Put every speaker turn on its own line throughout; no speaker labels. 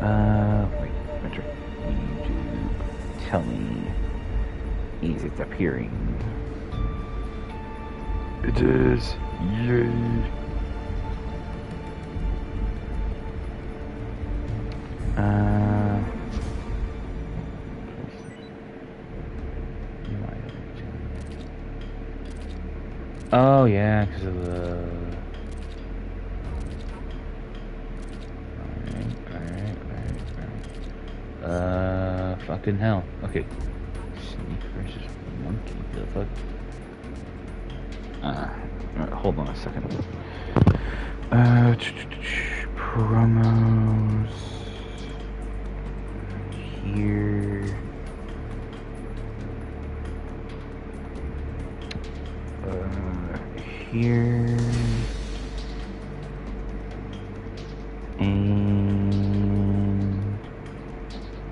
Wait, enter YouTube. Tell me, is it appearing?
It is. Yay.
Oh yeah, because of the. Alright. Fucking hell. Okay. Snake versus monkey. The fuck? Alright, hold on a second. Promos. Here. Here. And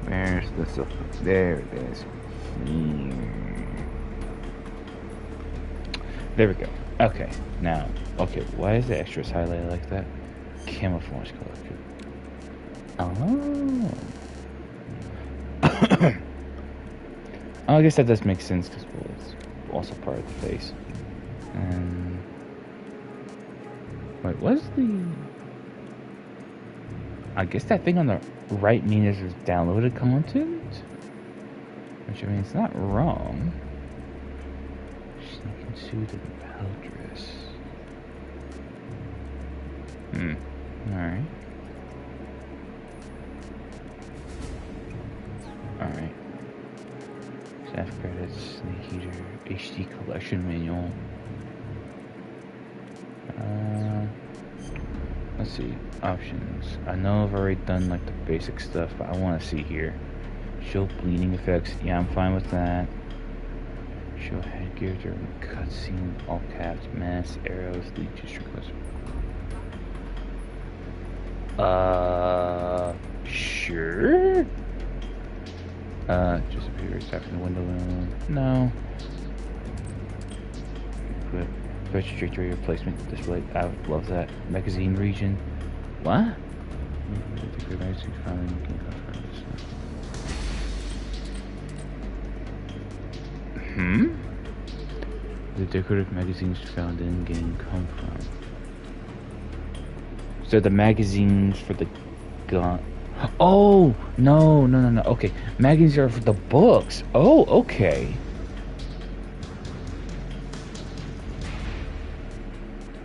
where's the stuff? There it is. Here. There we go. Okay, now, okay, why is the extras highlighted like that? Camouflage color. Oh. Oh, I guess that does make sense because well, it's also part of the face. And wait, what's the? I guess that thing on the right means there's downloaded content, which I mean it's not wrong. Sneaking suit and battle dress. Alright. Alright. Staff credits, Snake Eater, HD collection manual. Let's see. Options. I know I've already done like the basic stuff, but I want to see here. Show bleeding effects. Yeah, I'm fine with that. Show headgear during cutscene, all caps, mass, arrows, lead to strict. Sure. Just appears after the window. No. Good. Virtual trajectory replacement display. I would love that. Magazine region. What? The decorative magazines found in game come from. So the magazines for the gun. Oh no. Okay, magazines are for the books. Oh, okay.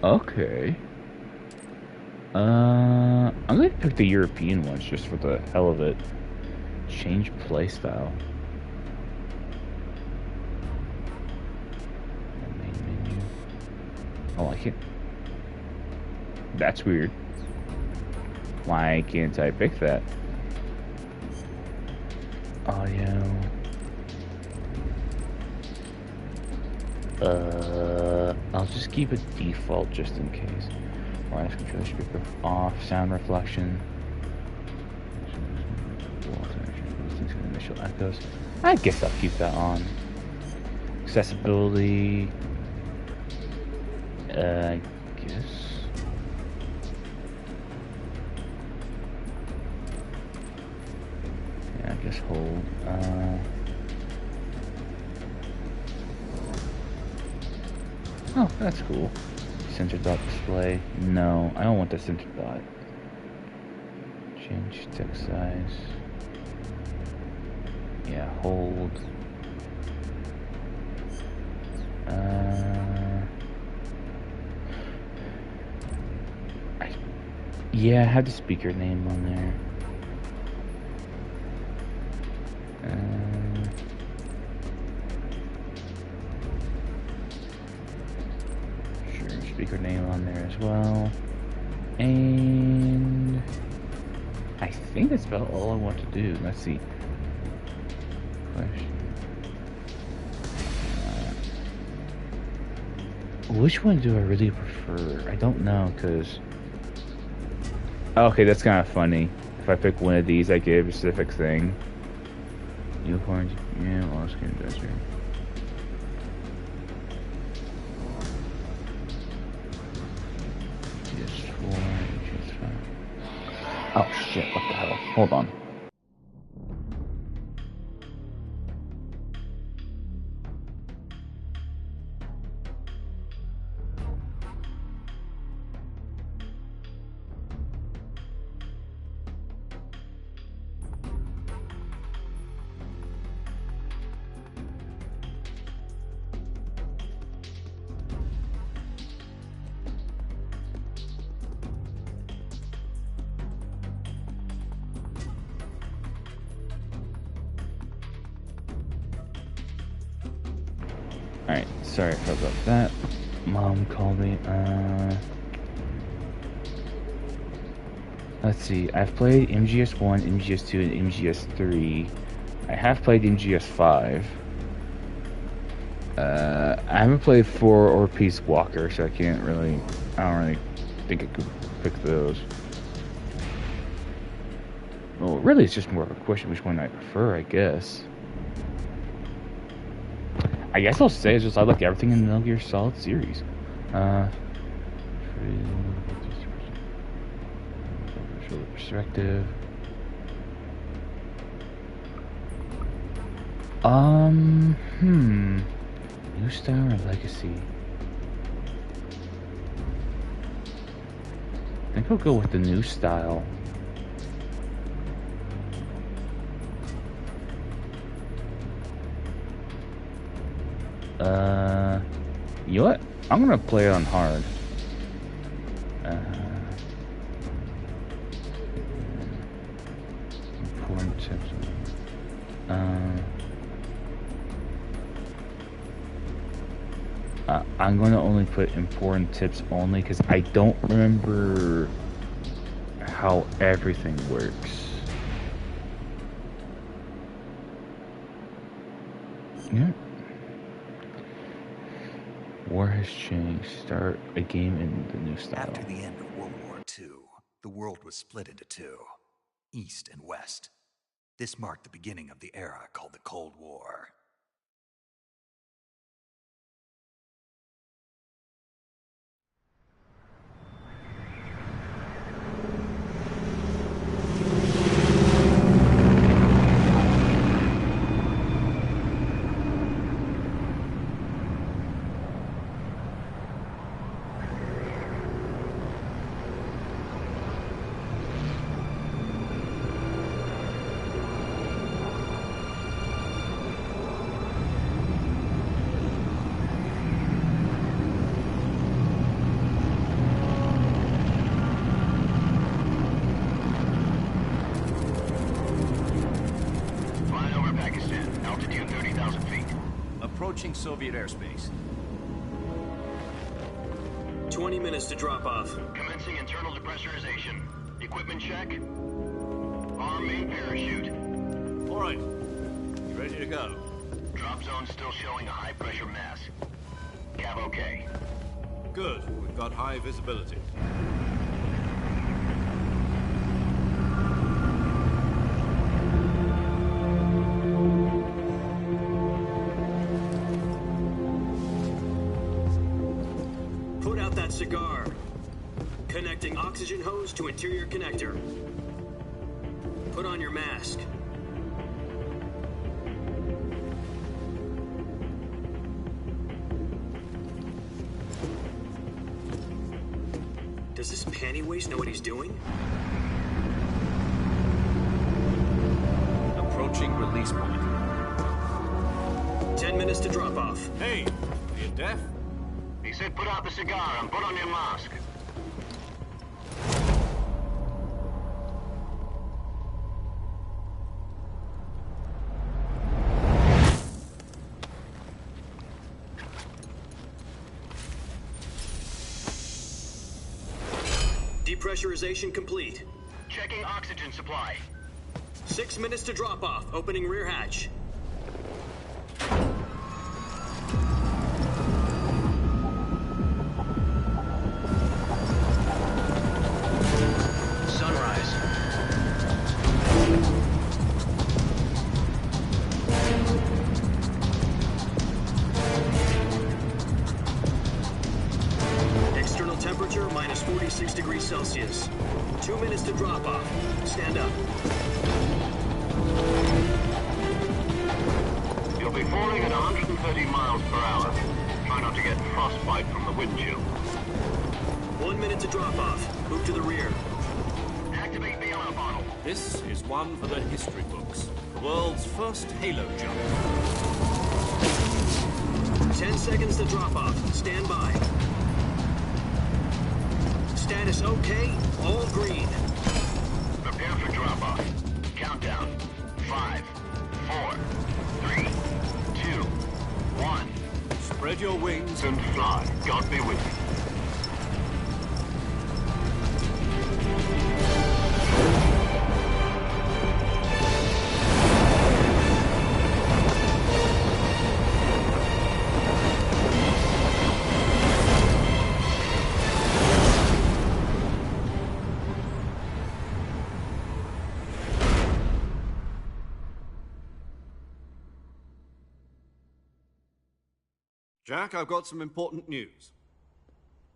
Okay. I'm gonna pick the European ones just for the hell of it. Change playstyle. Main menu. I like it. That's weird. Why can't I pick that? Audio. I'll just keep it default just in case. Wireless controller speaker off. Sound reflection. Initial echoes. I guess I'll keep that on. Accessibility. I guess. Yeah, I guess hold. Oh, that's cool. Center dot display. No, I don't want the center dot. Change text size. Yeah, hold. Yeah, I have the speaker name on there. Sure, speaker name on there as well. And I think that's about all I want to do. Let's see. Question. Which one do I really prefer? I don't know, because... Okay, that's kind of funny. If I pick one of these, I get a specific thing. Unicorns, yeah, lost game desert. PS4, PS5. Oh shit, what the hell? Hold on. Alright, sorry about that. Mom called me. Let's see. I've played MGS 1, MGS 2, and MGS 3. I have played MGS 5. I haven't played 4 or Peace Walker, so I don't really think I could pick those. Well, really, it's just more of a question which one I prefer, I guess. I guess I'll say it's just I like everything in the Metal Gear Solid series. Perspective. New style or legacy? I think I'll go with the new style. You know what? I'm gonna play it on hard. Important tips. I'm gonna only put important tips only because I don't remember how everything works. Yeah. War has changed. Start a game in the new style.
After the end of World War II, the world was split into two, East and West. This marked the beginning of the era called the Cold War.
Approaching Soviet airspace.
20 minutes to drop off.
Commencing internal depressurization. Equipment check. Arm main parachute.
All right. You ready to go?
Drop zone still showing a high pressure mass. Cav okay.
Good. We've got high visibility.
Put out that cigar. Connecting oxygen hose to interior connector. Put on your mask. Does this panty waste know what he's doing?
Approaching release point.
10 minutes to drop off.
Hey, are you deaf?
He said put out the cigar and put on your mask.
Depressurization complete.
Checking oxygen supply.
6 minutes to drop off. Opening rear hatch.
Sunrise.
External temperature minus 46 degrees Celsius. 2 minutes to drop off. Stand up.
You'll be falling at 130 miles per hour. Try not to get frostbite from the wind chill.
1 minute to drop off. Move to the rear.
Activate bailout bottle.
This is one for the history books. The world's first halo jump.
10 seconds to drop off. Stand by. Status okay. All green.
Prepare for drop-off. Countdown. 5, 4, 3, 2, 1.
Spread your wings
And fly. God be with you.
Jack, I've got some important news.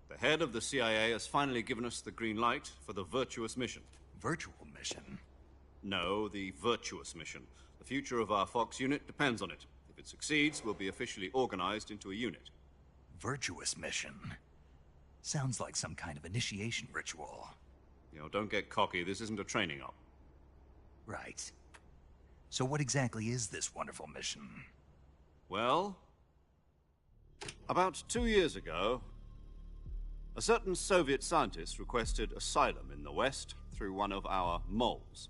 The head of the CIA has finally given us the green light for the virtuous mission.
Virtual mission?
No, the virtuous mission. The future of our Fox unit depends on it. If it succeeds, we'll be officially organized into a unit.
Virtuous mission? Sounds like some kind of initiation ritual.
You know, don't get cocky. This isn't a training op.
Right. So what exactly is this wonderful mission?
Well, about 2 years ago, a certain Soviet scientist requested asylum in the West through one of our moles.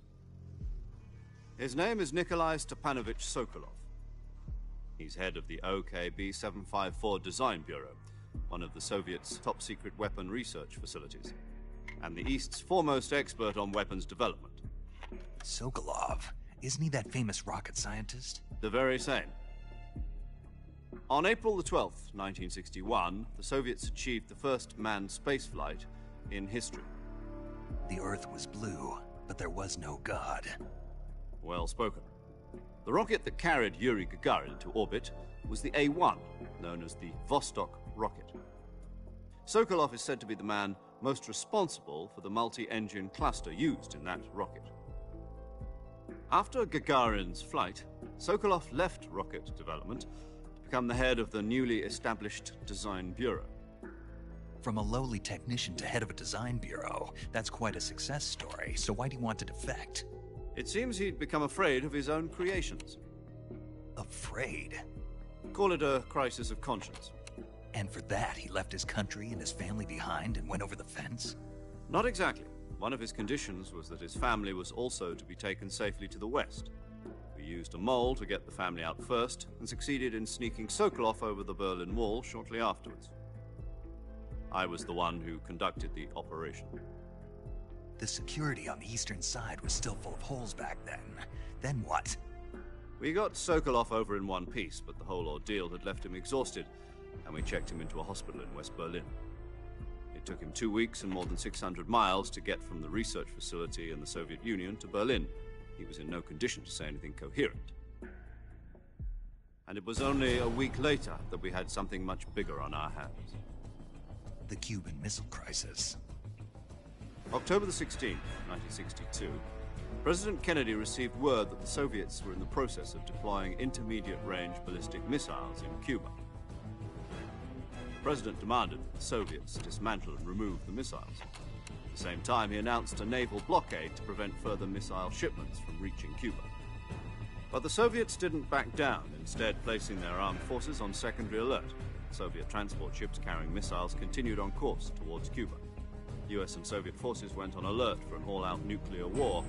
His name is Nikolai Stepanovich Sokolov. He's head of the OKB 754 Design Bureau, one of the Soviets' top-secret weapon research facilities, and the East's foremost expert on weapons development.
Sokolov? Isn't he that famous rocket scientist?
The very same. On April the 12th, 1961, the Soviets achieved the first manned spaceflight in history.
The Earth was blue, but there was no God.
Well spoken. The rocket that carried Yuri Gagarin to orbit was the A-1, known as the Vostok rocket. Sokolov is said to be the man most responsible for the multi-engine cluster used in that rocket. After Gagarin's flight, Sokolov left rocket development to become the head of the newly established Design Bureau.
From a lowly technician to head of a design bureau, that's quite a success story, so why do you want to defect?
It seems he'd become afraid of his own creations.
Afraid?
Call it a crisis of conscience.
And for that, he left his country and his family behind and went over the fence?
Not exactly. One of his conditions was that his family was also to be taken safely to the West. We used a mole to get the family out first, and succeeded in sneaking Sokolov over the Berlin Wall shortly afterwards. I was the one who conducted the operation.
The security on the eastern side was still full of holes back then. Then what?
We got Sokolov over in one piece, but the whole ordeal had left him exhausted, and we checked him into a hospital in West Berlin. It took him 2 weeks and more than 600 miles to get from the research facility in the Soviet Union to Berlin. He was in no condition to say anything coherent. And it was only a week later that we had something much bigger on our hands.
The Cuban Missile Crisis.
October the 16th, 1962, President Kennedy received word that the Soviets were in the process of deploying intermediate-range ballistic missiles in Cuba. The President demanded that the Soviets dismantle and remove the missiles. At the same time, he announced a naval blockade to prevent further missile shipments from reaching Cuba. But the Soviets didn't back down, instead placing their armed forces on secondary alert. Soviet transport ships carrying missiles continued on course towards Cuba. US and Soviet forces went on alert for an all-out nuclear war.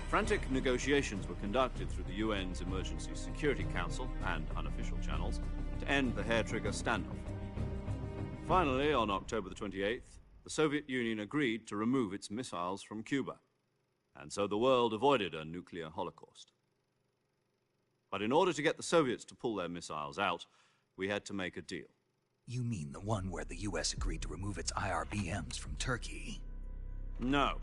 Frantic negotiations were conducted through the UN's Emergency Security Council and unofficial channels to end the hair-trigger standoff. Finally, on October the 28th, the Soviet Union agreed to remove its missiles from Cuba, and so the world avoided a nuclear holocaust. But in order to get the Soviets to pull their missiles out, we had to make a deal.
You mean the one where the US agreed to remove its IRBMs from Turkey?
No.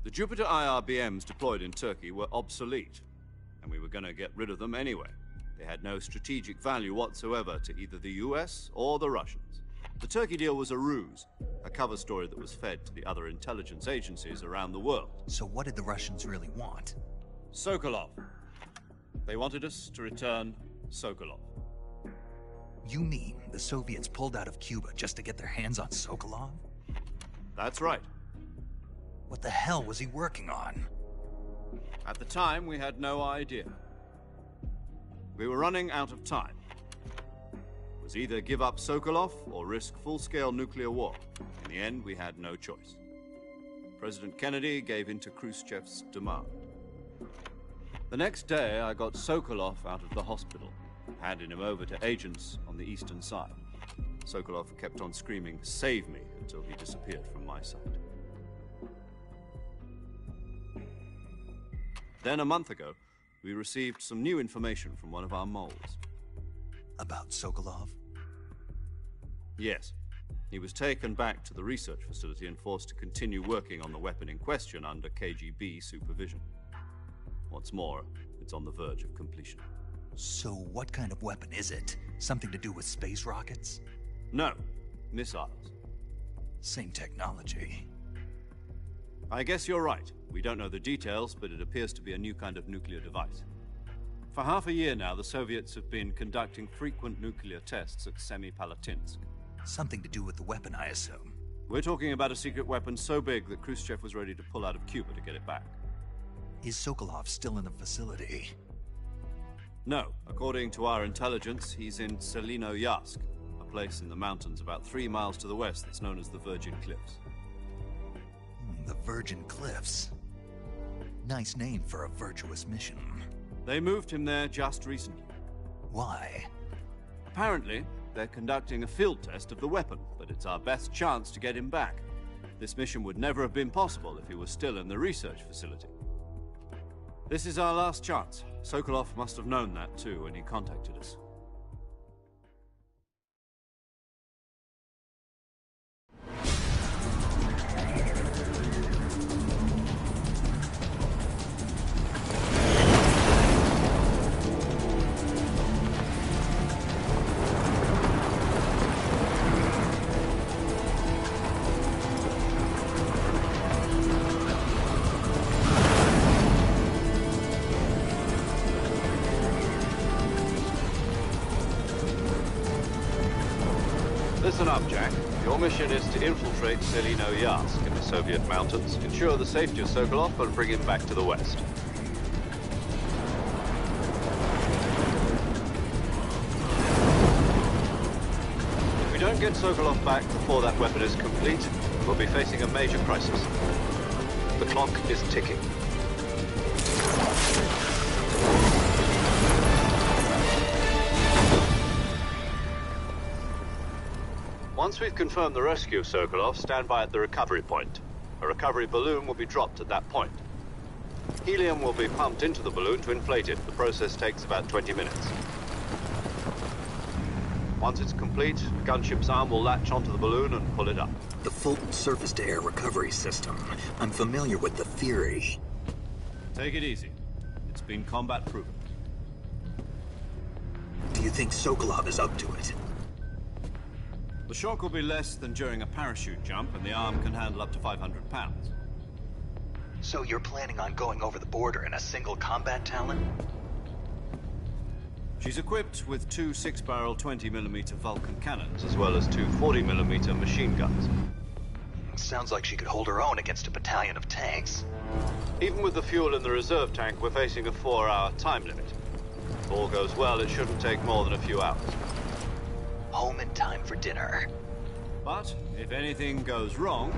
The Jupiter IRBMs deployed in Turkey were obsolete, and we were going to get rid of them anyway. They had no strategic value whatsoever to either the US or the Russians. The Turkey deal was a ruse. a cover story that was fed to the other intelligence agencies around the world.
So what did the Russians really want?
Sokolov. They wanted us to return Sokolov.
You mean the Soviets pulled out of Cuba just to get their hands on Sokolov?
That's right.
What the hell was he working on?
At the time, we had no idea. We were running out of time. It was either give up Sokolov or risk full-scale nuclear war. In the end, we had no choice. President Kennedy gave in to Khrushchev's demand. The next day, I got Sokolov out of the hospital, handed him over to agents on the eastern side. Sokolov kept on screaming, "Save me," until he disappeared from my sight. Then, a month ago, we received some new information from one of our moles.
About Sokolov?
Yes. He was taken back to the research facility and forced to continue working on the weapon in question under KGB supervision. What's more, it's on the verge of completion.
So what kind of weapon is it? Something to do with space rockets?
No, missiles.
Same technology.
I guess you're right. We don't know the details, but it appears to be a new kind of nuclear device. For half a year now, the Soviets have been conducting frequent nuclear tests at Semipalatinsk.
Something to do with the weapon, I assume.
We're talking about a secret weapon so big that Khrushchev was ready to pull out of Cuba to get it back.
Is Sokolov still in the facility?
No. According to our intelligence, he's in Selino-Yarsk, a place in the mountains about 3 miles to the west that's known as the Virgin Cliffs.
The Virgin Cliffs. Nice name for a virtuous mission.
They moved him there just recently.
Why?
Apparently, they're conducting a field test of the weapon, but it's our best chance to get him back. This mission would never have been possible if he was still in the research facility. This is our last chance. Sokolov must have known that too when he contacted us. Listen up, Jack. Your mission is to infiltrate Selino-Yarsk in the Soviet mountains, ensure the safety of Sokolov, and bring him back to the west. If we don't get Sokolov back before that weapon is complete, we'll be facing a major crisis. The clock is ticking. Once we've confirmed the rescue of Sokolov, stand by at the recovery point. A recovery balloon will be dropped at that point. Helium will be pumped into the balloon to inflate it. The process takes about 20 minutes. Once it's complete, the gunship's arm will latch onto the balloon and pull it up.
The Fulton surface-to-air recovery system. I'm familiar with the theory.
Take it easy. It's been combat-proven.
Do you think Sokolov is up to it?
The shock will be less than during a parachute jump, and the arm can handle up to 500 pounds.
So you're planning on going over the border in a single combat Talon?
She's equipped with 2 6-barrel 20mm Vulcan cannons, as well as 2 40mm machine guns.
Sounds like she could hold her own against a battalion of tanks.
Even with the fuel in the reserve tank, we're facing a 4-hour time limit. If all goes well, it shouldn't take more than a few hours.
Home in time for dinner.
But if anything goes wrong,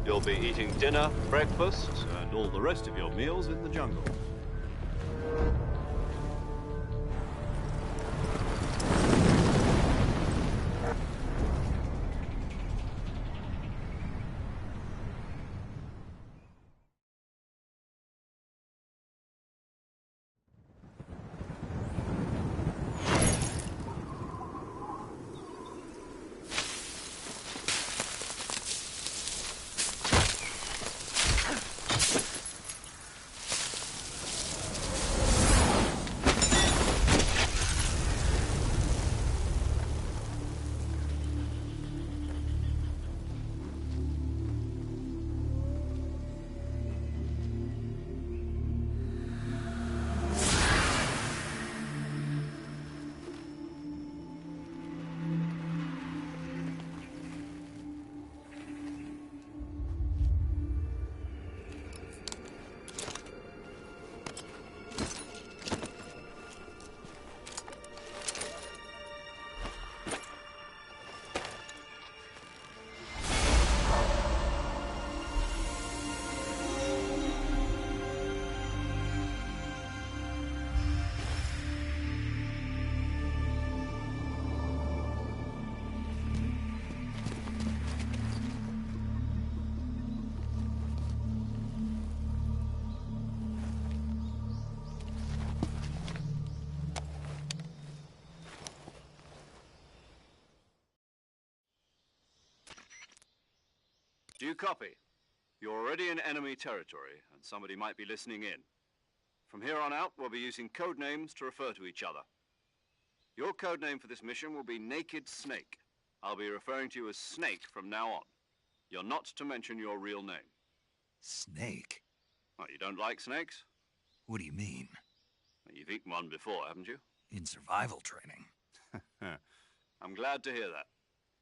you'll be eating dinner, breakfast, and all the rest of your meals in the jungle. you copy? You're already in enemy territory, and somebody might be listening in. From here on out, we'll be using code names to refer to each other. Your code name for this mission will be Naked Snake. I'll be referring to you as Snake from now on. You're not to mention your real name.
Snake?
What, you don't like snakes?
What do you mean?
Well, you've eaten one before, haven't you?
In survival training.
I'm glad to hear that.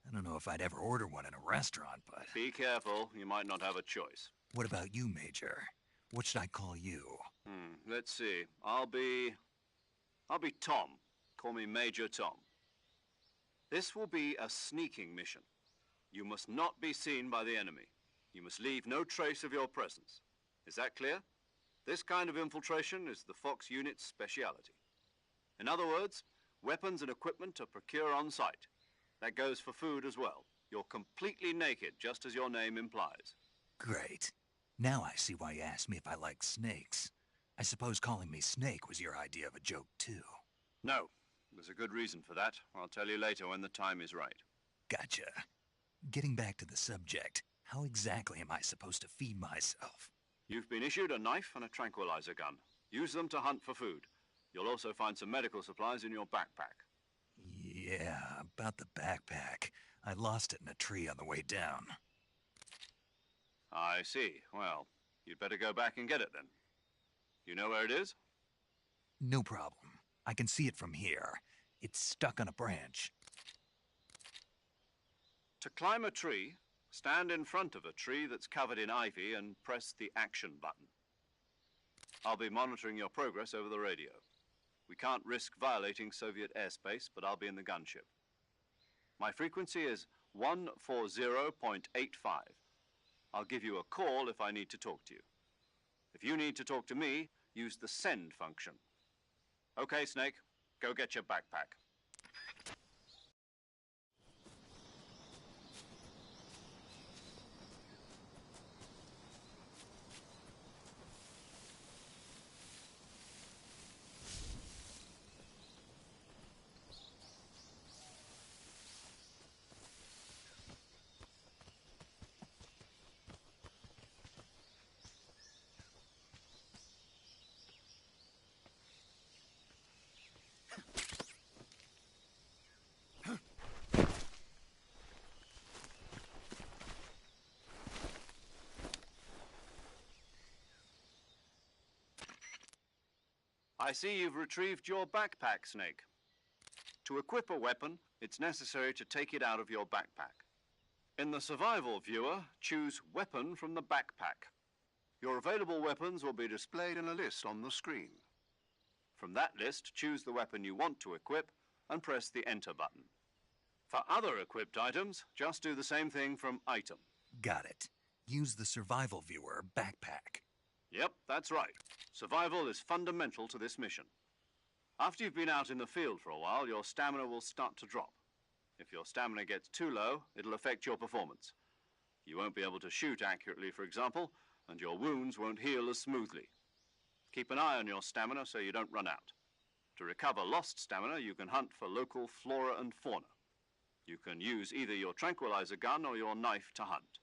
I don't know if I'd ever order one in a restaurant, but...
Be careful, you might not have a choice.
What about you, Major? What should I call you?
Let's see. I'll be Tom. Call me Major Tom. This will be a sneaking mission. You must not be seen by the enemy. You must leave no trace of your presence. Is that clear? This kind of infiltration is the Fox unit's speciality. In other words, weapons and equipment are procured on site. That goes for food as well. You're completely naked, just as your name implies.
Great. Now I see why you asked me if I like snakes. I suppose calling me Snake was your idea of a joke, too.
No. There's a good reason for that. I'll tell you later when the time is right.
Gotcha. Getting back to the subject, how exactly am I supposed to feed myself?
You've been issued a knife and a tranquilizer gun. Use them to hunt for food. You'll also find some medical supplies in your backpack.
Yeah, about the backpack. I lost it in a tree on the way down.
I see. Well, you'd better go back and get it then. You know where it is?
No problem. I can see it from here. It's stuck on a branch.
To climb a tree, stand in front of a tree that's covered in ivy and press the action button. I'll be monitoring your progress over the radio. We can't risk violating Soviet airspace, but I'll be in the gunship. My frequency is 140.85. I'll give you a call if I need to talk to you. If you need to talk to me, use the send function. Okay, Snake, go get your backpack. I see you've retrieved your backpack, Snake. To equip a weapon, it's necessary to take it out of your backpack. In the survival viewer, choose Weapon from the backpack. Your available weapons will be displayed in a list on the screen. From that list, choose the weapon you want to equip and press the Enter button. For other equipped items, just do the same thing from Item.
Got it. Use the survival viewer backpack.
Yep, that's right. Survival is fundamental to this mission. After you've been out in the field for a while, your stamina will start to drop. If your stamina gets too low, it'll affect your performance. You won't be able to shoot accurately, for example, and your wounds won't heal as smoothly. Keep an eye on your stamina so you don't run out. To recover lost stamina, you can hunt for local flora and fauna. You can use either your tranquilizer gun or your knife to hunt.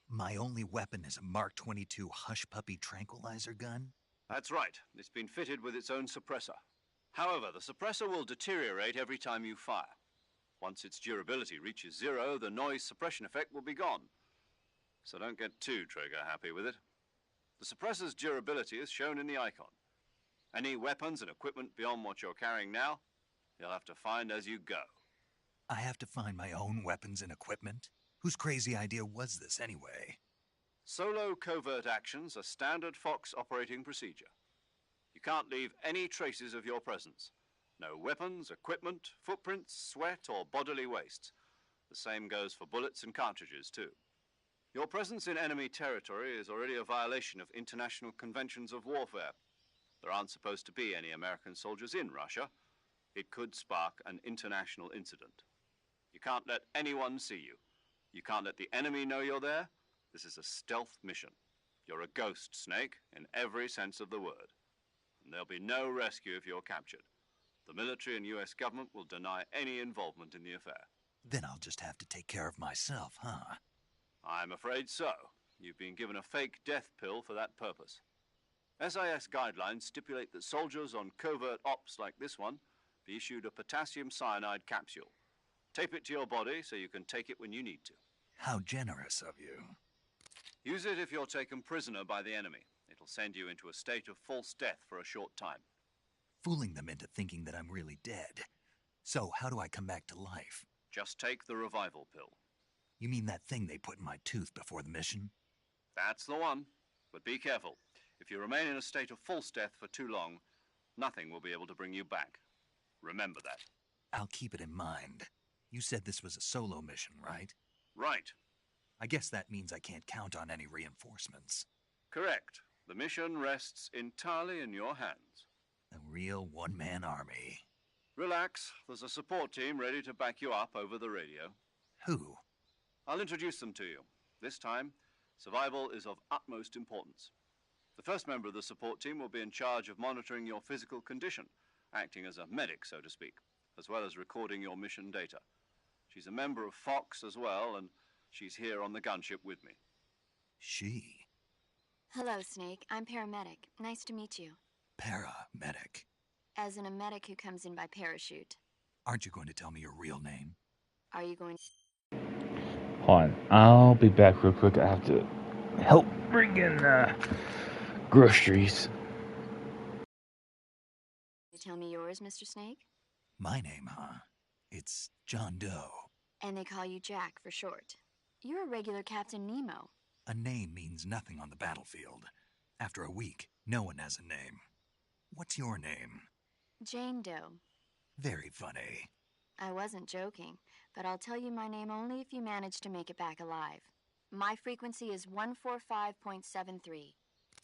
My only weapon is a Mark 22 Hush Puppy tranquilizer gun?
That's right. It's been fitted with its own suppressor. However, the suppressor will deteriorate every time you fire. Once its durability reaches 0, the noise suppression effect will be gone. So don't get too trigger-happy with it. The suppressor's durability is shown in the icon. Any weapons and equipment beyond what you're carrying now, you'll have to find as you go.
I have to find my own weapons and equipment? Whose crazy idea was this, anyway?
Solo covert actions are standard Fox operating procedure. You can't leave any traces of your presence. No weapons, equipment, footprints, sweat, or bodily waste. The same goes for bullets and cartridges, too. Your presence in enemy territory is already a violation of international conventions of warfare. There aren't supposed to be any American soldiers in Russia. It could spark an international incident. You can't let anyone see you. You can't let the enemy know you're there. This is a stealth mission. You're a ghost, Snake, in every sense of the word. And there'll be no rescue if you're captured. The military and U.S. government will deny any involvement in the affair.
Then I'll just have to take care of myself, huh?
I'm afraid so. You've been given a fake death pill for that purpose. SIS guidelines stipulate that soldiers on covert ops like this one be issued a potassium cyanide capsule. Tape it to your body so you can take it when you need to.
How generous of you.
Use it if you're taken prisoner by the enemy. It'll send you into a state of false death for a short time.
Fooling them into thinking that I'm really dead. So, how do I come back to life?
Just take the revival pill.
You mean that thing they put in my tooth before the mission?
That's the one. But be careful. If you remain in a state of false death for too long, nothing will be able to bring you back. Remember that.
I'll keep it in mind. You said this was a solo mission, right?
Right.
I guess that means I can't count on any reinforcements.
Correct. The mission rests entirely in your hands.
A real one-man army.
Relax. There's a support team ready to back you up over the radio.
Who?
I'll introduce them to you. This time, survival is of utmost importance. The first member of the support team will be in charge of monitoring your physical condition, acting as a medic, so to speak, as well as recording your mission data. She's a member of Fox as well, and she's here on the gunship with me.
She?
Hello, Snake. I'm paramedic. Nice to meet you.
Paramedic.
As in a medic who comes in by parachute.
Aren't you going to tell me your real name?
Are you going
Hold on. I'll be back real quick. I have to help bring in groceries.
to tell me yours, Mr. Snake?
My name, huh? It's John Doe.
And they call you Jack for short. You're a regular Captain Nemo.
A name means nothing on the battlefield. After a week, no one has a name. What's your name?
Jane Doe.
Very funny.
I wasn't joking, but I'll tell you my name only if you manage to make it back alive. My frequency is 145.73.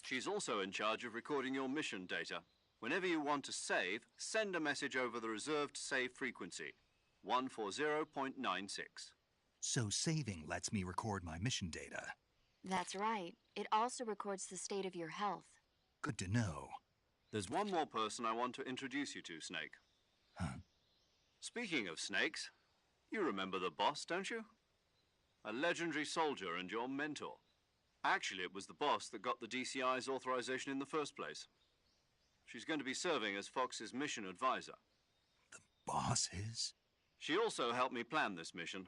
She's also in charge of recording your mission data. Whenever you want to save, send a message over the reserved save frequency, 140.96.
So saving lets me record my mission data.
That's right. It also records the state of your health.
Good to know.
There's one more person I want to introduce you to, Snake.
Huh?
Speaking of snakes, you remember the boss, don't you? A legendary soldier and your mentor. Actually, it was the boss that got the DCI's authorization in the first place. She's going to be serving as Fox's mission advisor.
The boss is?
She also helped me plan this mission.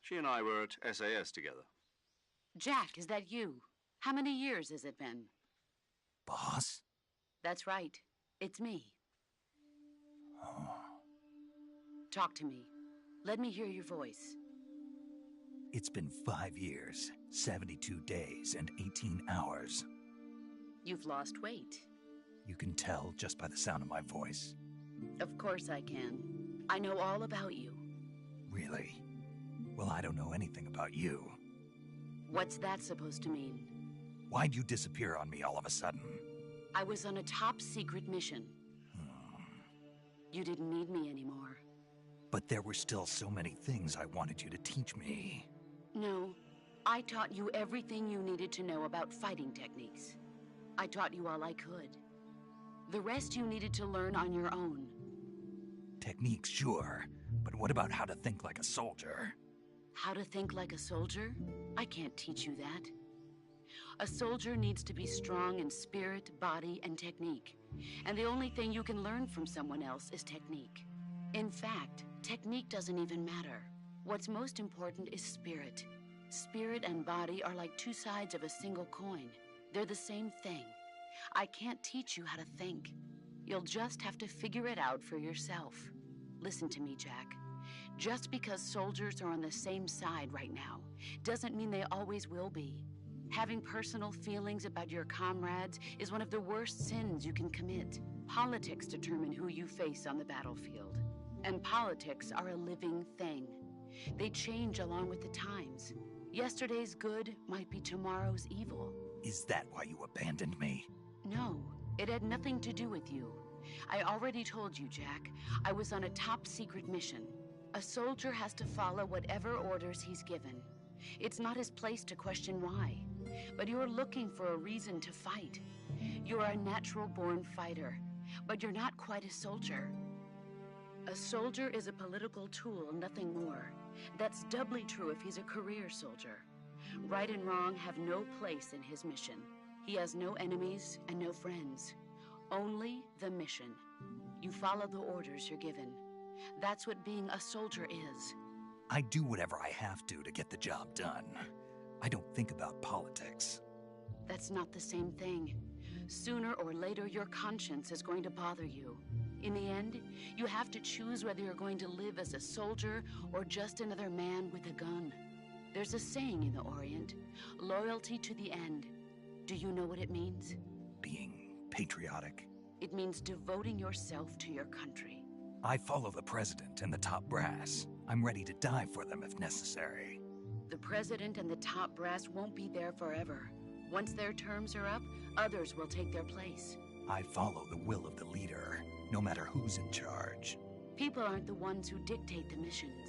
She and I were at SAS together.
Jack, is that you? How many years has it been?
Boss?
That's right. It's me.
Oh.
Talk to me. Let me hear your voice.
It's been 5 years, 72 days, and 18 hours.
You've lost weight.
You can tell just by the sound of my voice.
Of course I can. I know all about you.
Really? Well, I don't know anything about you.
What's that supposed to mean?
Why'd you disappear on me all of a sudden?
I was on a top-secret mission. You didn't need me anymore.
But there were still so many things I wanted you to teach me.
No, I taught you everything you needed to know about fighting techniques. I taught you all I could. The rest you needed to learn on your own.
Techniques, sure. But what about how to think like a soldier?
How to think like a soldier? I can't teach you that. A soldier needs to be strong in spirit, body, and technique. And the only thing you can learn from someone else is technique. In fact, technique doesn't even matter. What's most important is spirit. Spirit and body are like two sides of a single coin. They're the same thing. I can't teach you how to think. You'll just have to figure it out for yourself. Listen to me, Jack. Just because soldiers are on the same side right now doesn't mean they always will be. Having personal feelings about your comrades is one of the worst sins you can commit. Politics determine who you face on the battlefield. And politics are a living thing. They change along with the times. Yesterday's good might be tomorrow's evil.
Is that why you abandoned me?
No, it had nothing to do with you. I already told you, Jack. I was on a top-secret mission. A soldier has to follow whatever orders he's given. It's not his place to question why. But you're looking for a reason to fight. You're a natural-born fighter, but you're not quite a soldier. A soldier is a political tool, nothing more. That's doubly true if he's a career soldier. Right and wrong have no place in his mission. He has no enemies and no friends. Only the mission. You follow the orders you're given. That's what being a soldier is.
I do whatever I have to get the job done. I don't think about politics.
That's not the same thing. Sooner or later, your conscience is going to bother you. In the end, you have to choose whether you're going to live as a soldier or just another man with a gun. There's a saying in the Orient, loyalty to the end. Do you know what it means?
Being patriotic.
It means devoting yourself to your country.
I follow the president and the top brass. I'm ready to die for them if necessary.
The president and the top brass won't be there forever. Once their terms are up, others will take their place.
I follow the will of the leader, no matter who's in charge.
People aren't the ones who dictate the missions.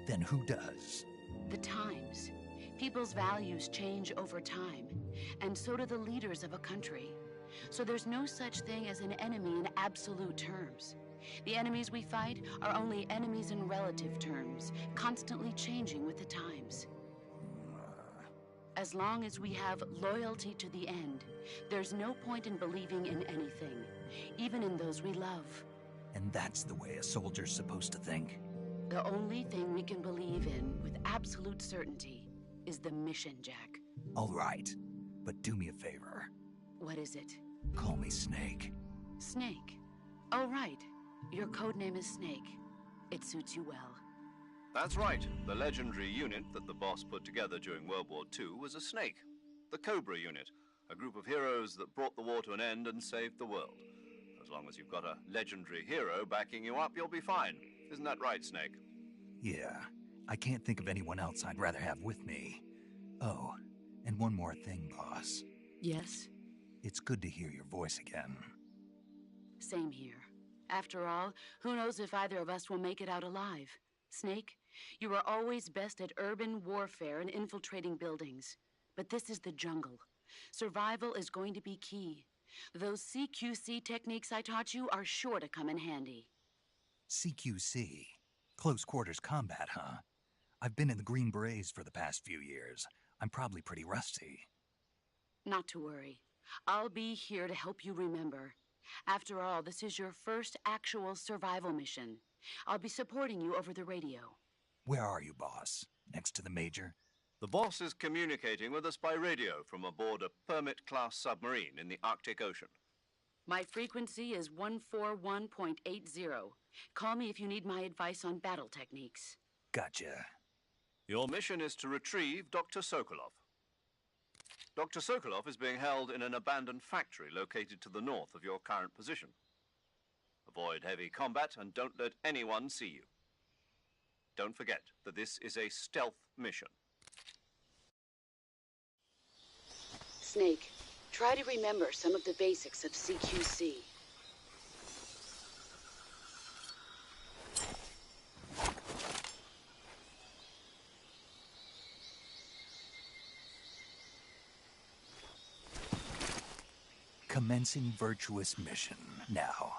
Then who does?
The times. People's values change over time, and so do the leaders of a country. So there's no such thing as an enemy in absolute terms. The enemies we fight are only enemies in relative terms, constantly changing with the times. As long as we have loyalty to the end, there's no point in believing in anything, even in those we love.
And that's the way a soldier's supposed to think?
The only thing we can believe in with absolute certainty is the mission, Jack.
All right, but do me a favor.
What is it?
Call me Snake.
Snake? Oh, right. Your code name is Snake. It suits you well.
That's right. The legendary unit that the boss put together during World War II was a snake. The Cobra unit, a group of heroes that brought the war to an end and saved the world. As long as you've got a legendary hero backing you up, you'll be fine. Isn't that right, Snake?
Yeah, I can't think of anyone else I'd rather have with me. Oh, and one more thing, boss.
Yes?
It's good to hear your voice again.
Same here. After all, who knows if either of us will make it out alive? Snake, you are always best at urban warfare and infiltrating buildings. But this is the jungle. Survival is going to be key. Those CQC techniques I taught you are sure to come in handy.
CQC? Close quarters combat, huh? I've been in the Green Berets for the past few years. I'm probably pretty rusty.
Not to worry. I'll be here to help you remember. After all, this is your first actual survival mission. I'll be supporting you over the radio.
Where are you, boss? Next to the Major?
The boss is communicating with us by radio from aboard a Permit-class submarine in the Arctic Ocean.
My frequency is 141.80. Call me if you need my advice on battle techniques.
Gotcha.
Your mission is to retrieve Dr. Sokolov. Dr. Sokolov is being held in an abandoned factory located to the north of your current position. Avoid heavy combat and don't let anyone see you. Don't forget that this is a stealth mission.
Snake, try to remember some of the basics of CQC.
Commencing virtuous mission now.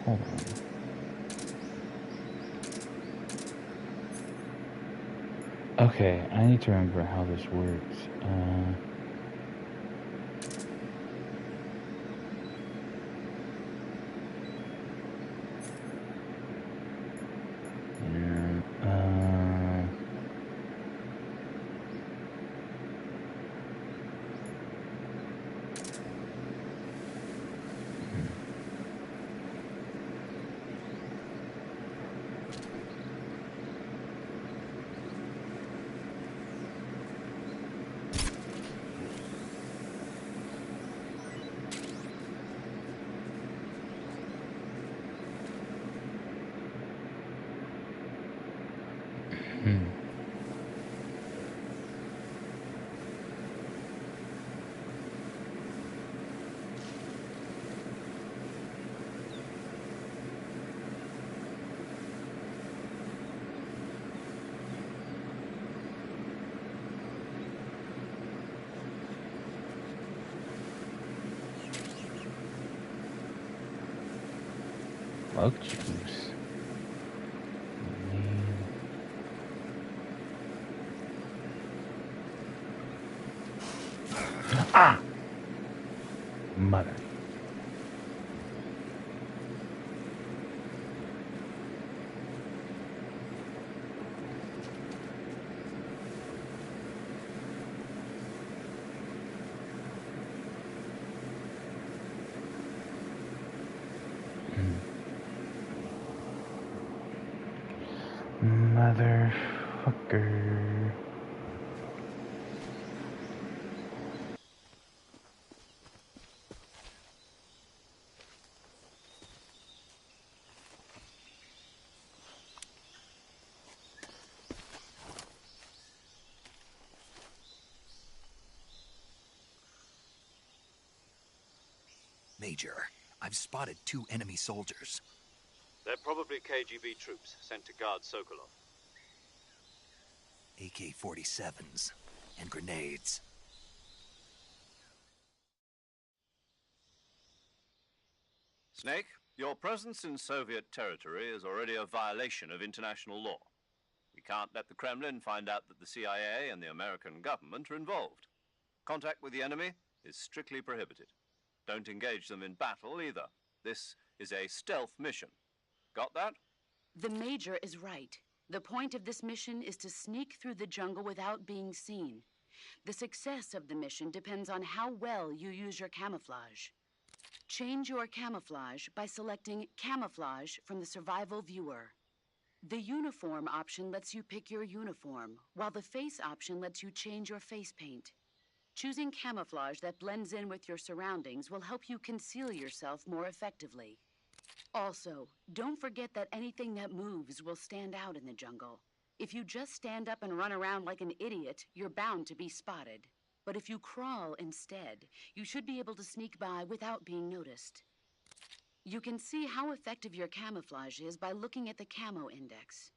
Hold on. Okay, I need to remember how this works. Bug juice. Ah! Mother. Motherfucker.
Major, I've spotted 2 enemy soldiers.
They're probably KGB troops sent to guard Sokolov.
AK-47s and grenades.
Snake, your presence in Soviet territory is already a violation of international law. We can't let the Kremlin find out that the CIA and the American government are involved. Contact with the enemy is strictly prohibited. Don't engage them in battle either. This is a stealth mission. Got that?
The Major is right. The point of this mission is to sneak through the jungle without being seen. The success of the mission depends on how well you use your camouflage. Change your camouflage by selecting Camouflage from the Survival Viewer. The Uniform option lets you pick your uniform, while the Face option lets you change your face paint. Choosing camouflage that blends in with your surroundings will help you conceal yourself more effectively. Also, don't forget that anything that moves will stand out in the jungle. If you just stand up and run around like an idiot, you're bound to be spotted. But if you crawl instead, you should be able to sneak by without being noticed. You can see how effective your camouflage is by looking at the Camo Index.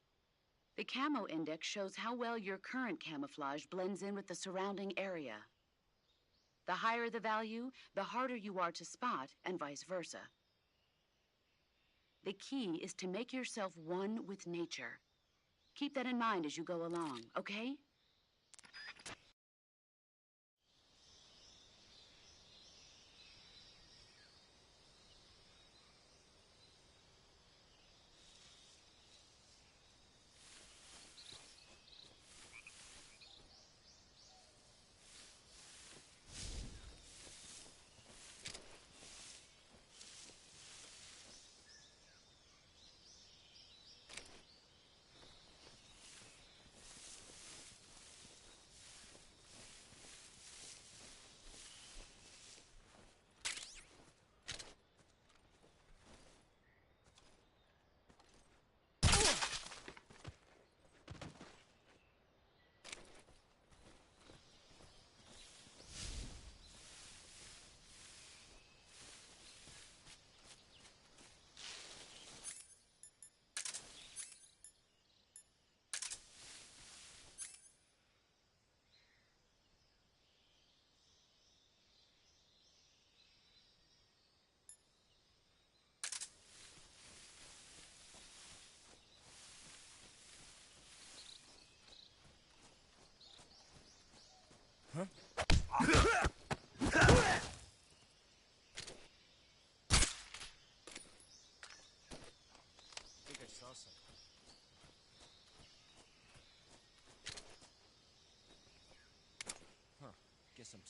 The Camo Index shows how well your current camouflage blends in with the surrounding area. The higher the value, the harder you are to spot, and vice versa. The key is to make yourself one with nature. Keep that in mind as you go along, okay?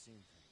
seen things.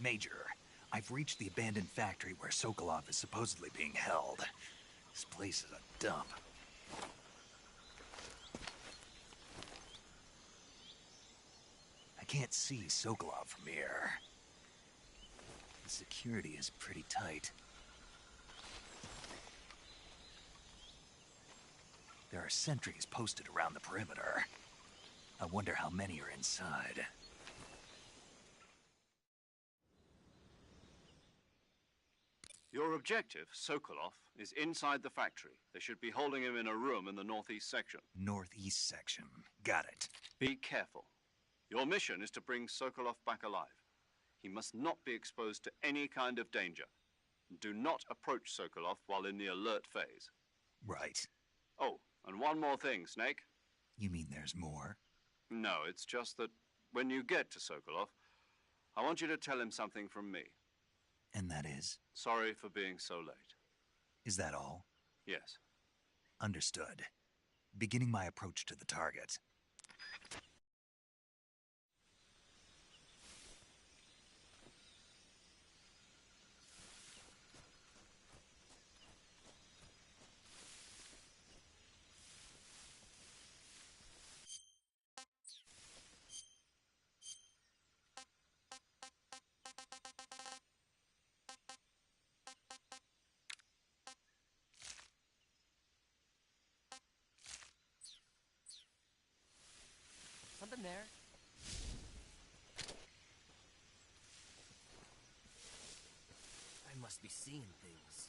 Major, I've reached the abandoned factory where Sokolov is supposedly being held. This place is a dump. I can't see Sokolov from here. The security is pretty tight. There are sentries posted around the perimeter. I wonder how many are inside.
Your objective, Sokolov, is inside the factory. They should be holding him in a room in the northeast section.
Northeast section. Got it.
Be careful. Your mission is to bring Sokolov back alive. He must not be exposed to any kind of danger. Do not approach Sokolov while in the alert phase.
Right.
Oh, and one more thing, Snake.
You mean there's more?
No, it's just that when you get to Sokolov, I want you to tell him something from me.
And that is?
Sorry for being so late.
Is that all?
Yes.
Understood. Beginning my approach to the target.
Something there. I must be seeing things.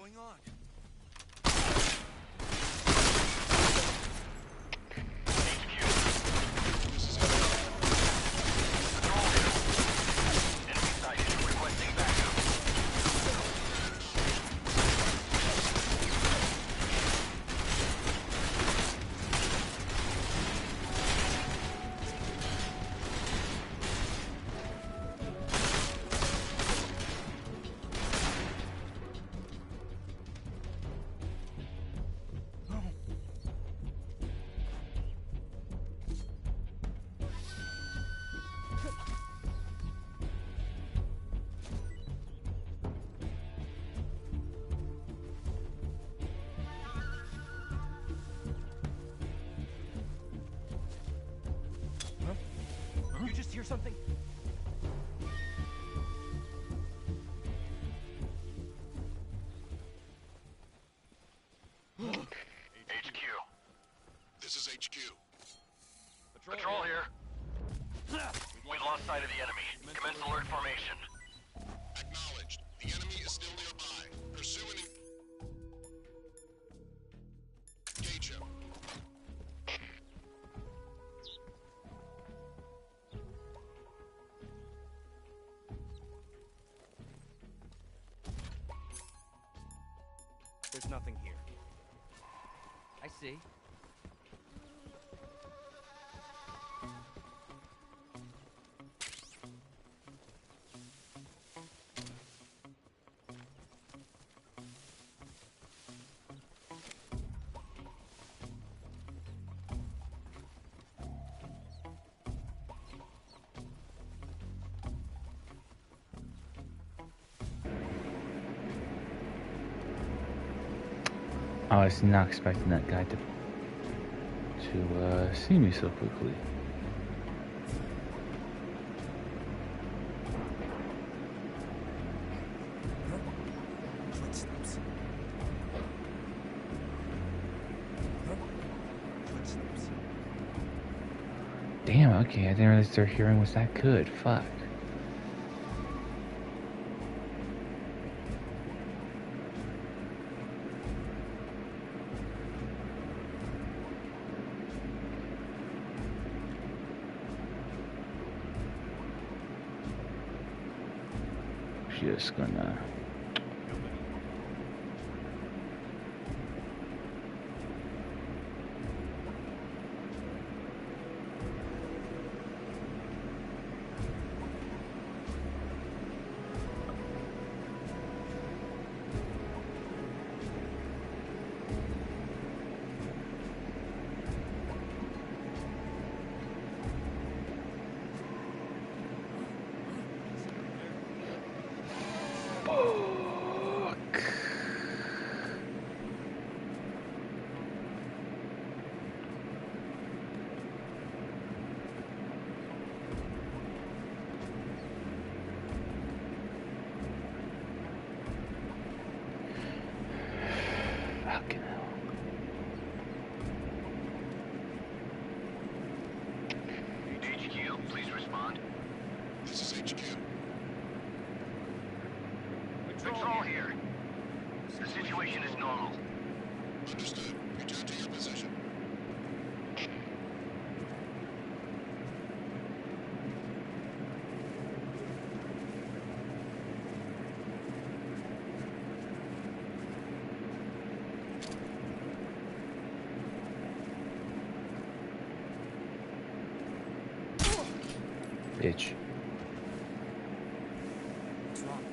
going on? You just hear something?
HQ.
This is HQ.
Patrol here. We've lost sight of the enemy. Commence alert formation.
Acknowledged. The enemy is still nearby. Pursue and engage him.
There's nothing here. I see.
I was not expecting that guy to see me so quickly.
Footsteps. Footsteps.
Damn, okay, I didn't realize their hearing was that good. Fuck. Just gonna fucking hell.
HQ, please respond.
This is HQ.
Patrol here. The situation is normal.
Understood. Return to your position.
Bitch.
What's wrong?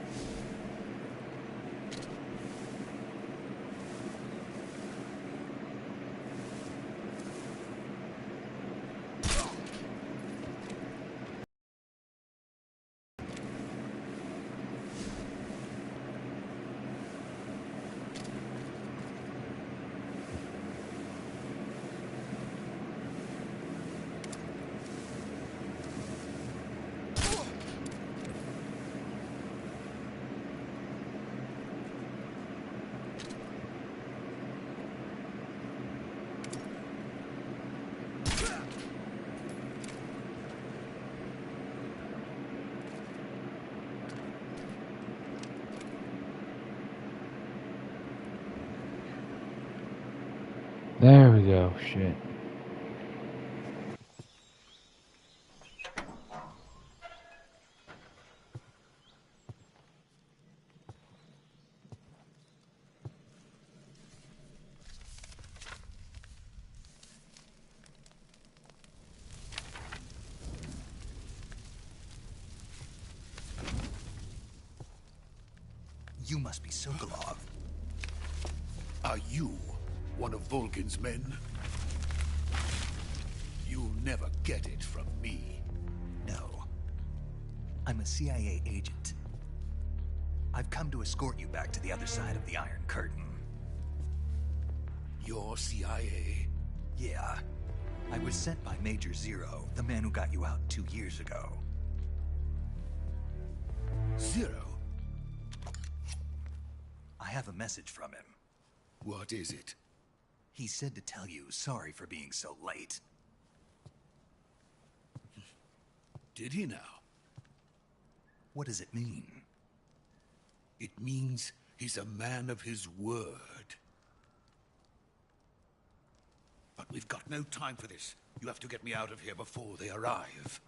There we go. Shit.
You must be Sokolov.
Are you one of Volgin's men? You'll never get it from me.
No. I'm a CIA agent. I've come to escort you back to the other side of the Iron Curtain.
You're CIA?
Yeah. I was sent by Major Zero, the man who got you out 2 years ago.
Zero?
I have a message from him.
What is it?
He said to tell you sorry for being so late.
Did he now?
What does it mean?
It means he's a man of his word. But we've got no time for this. You have to get me out of here before they arrive.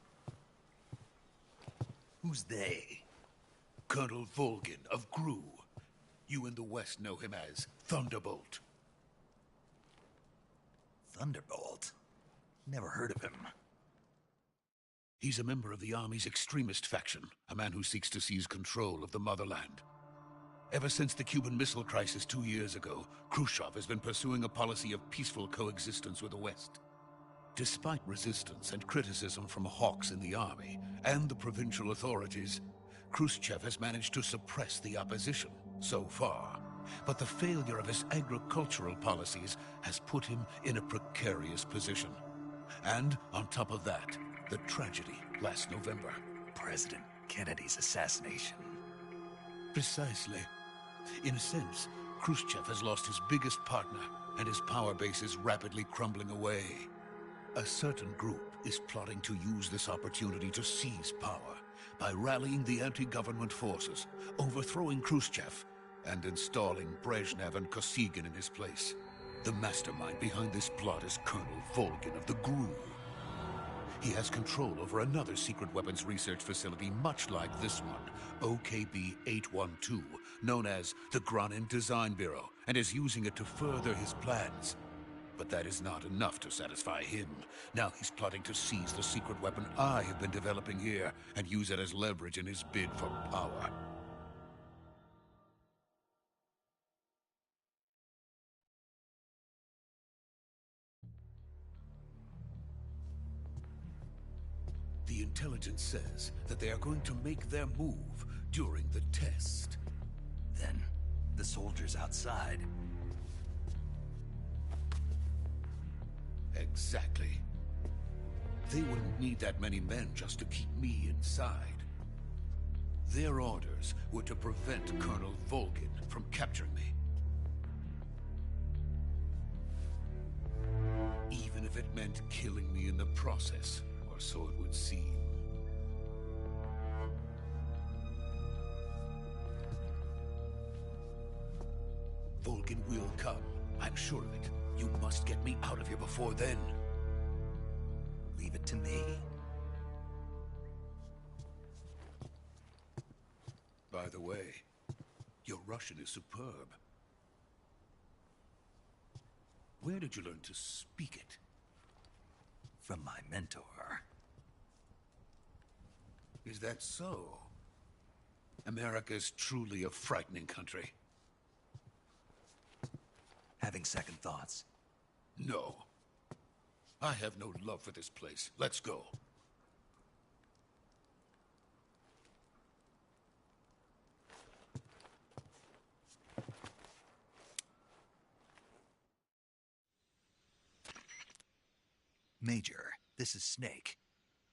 Who's they?
Colonel Volgin of GRU. You in the West know him as Thunderbolt.
Thunderbolt? Never heard of him.
He's a member of the Army's extremist faction, a man who seeks to seize control of the motherland. Ever since the Cuban Missile Crisis 2 years ago, Khrushchev has been pursuing a policy of peaceful coexistence with the West. Despite resistance and criticism from hawks in the Army and the provincial authorities, Khrushchev has managed to suppress the opposition so far. But the failure of his agricultural policies has put him in a precarious position. And on top of that, the tragedy last November.
President Kennedy's assassination.
Precisely. In a sense, Khrushchev has lost his biggest partner, and his power base is rapidly crumbling away. A certain group is plotting to use this opportunity to seize power by rallying the anti-government forces, overthrowing Khrushchev, and installing Brezhnev and Kosygin in his place. The mastermind behind this plot is Colonel Volgin of the GRU. He has control over another secret weapons research facility much like this one, OKB-812, known as the Granin Design Bureau, and is using it to further his plans. But that is not enough to satisfy him. Now he's plotting to seize the secret weapon I have been developing here and use it as leverage in his bid for power. The intelligence says that they are going to make their move during the test.
Then, the soldiers outside.
Exactly. They wouldn't need that many men just to keep me inside. Their orders were to prevent Colonel Volgin from capturing me. Even if it meant killing me in the process, or so it would seem. Volgin will come. I'm sure of it. You must get me out of here before then.
Leave it to me.
By the way, your Russian is superb. Where did you learn to speak it?
From my mentor.
Is that so? America is truly a frightening country.
Having second thoughts?
No. I have no love for this place. Let's go.
Major, this is Snake.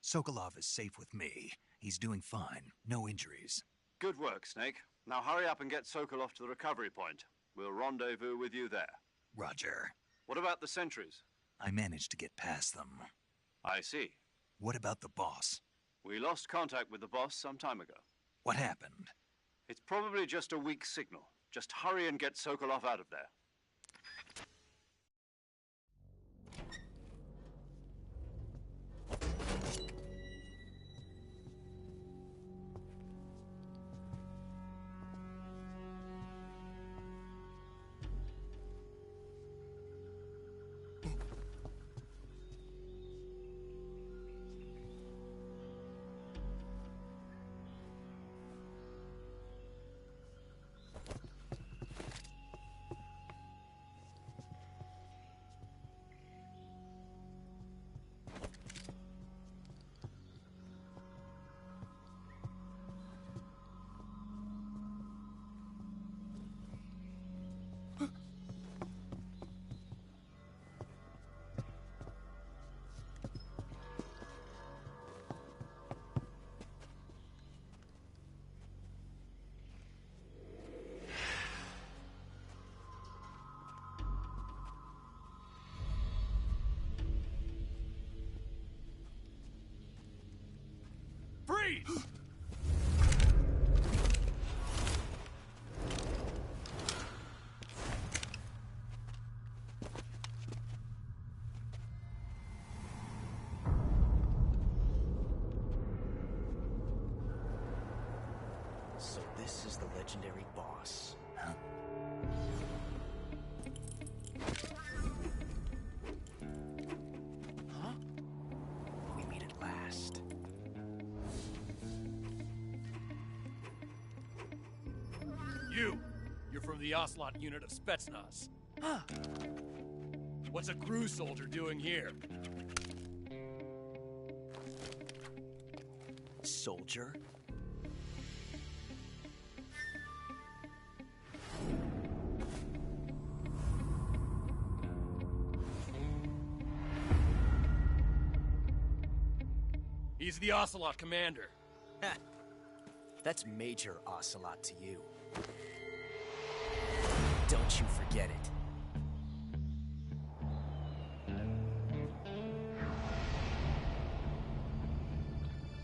Sokolov is safe with me. He's doing fine. No injuries.
Good work, Snake. Now hurry up and get Sokolov to the recovery point. We'll rendezvous with you there.
Roger.
What about the sentries?
I managed to get past them.
I see.
What about the boss?
We lost contact with the boss some time ago.
What happened?
It's probably just a weak signal. Just hurry and get Sokolov out of there.
Proceed.
So this is the legendary boss.
Huh?
Huh? We meet at last.
You're from the Ocelot unit of Spetsnaz. Huh. What's a crew soldier doing here?
Soldier?
He's the Ocelot commander.
Ha! That's Major Ocelot to you. Don't you forget it.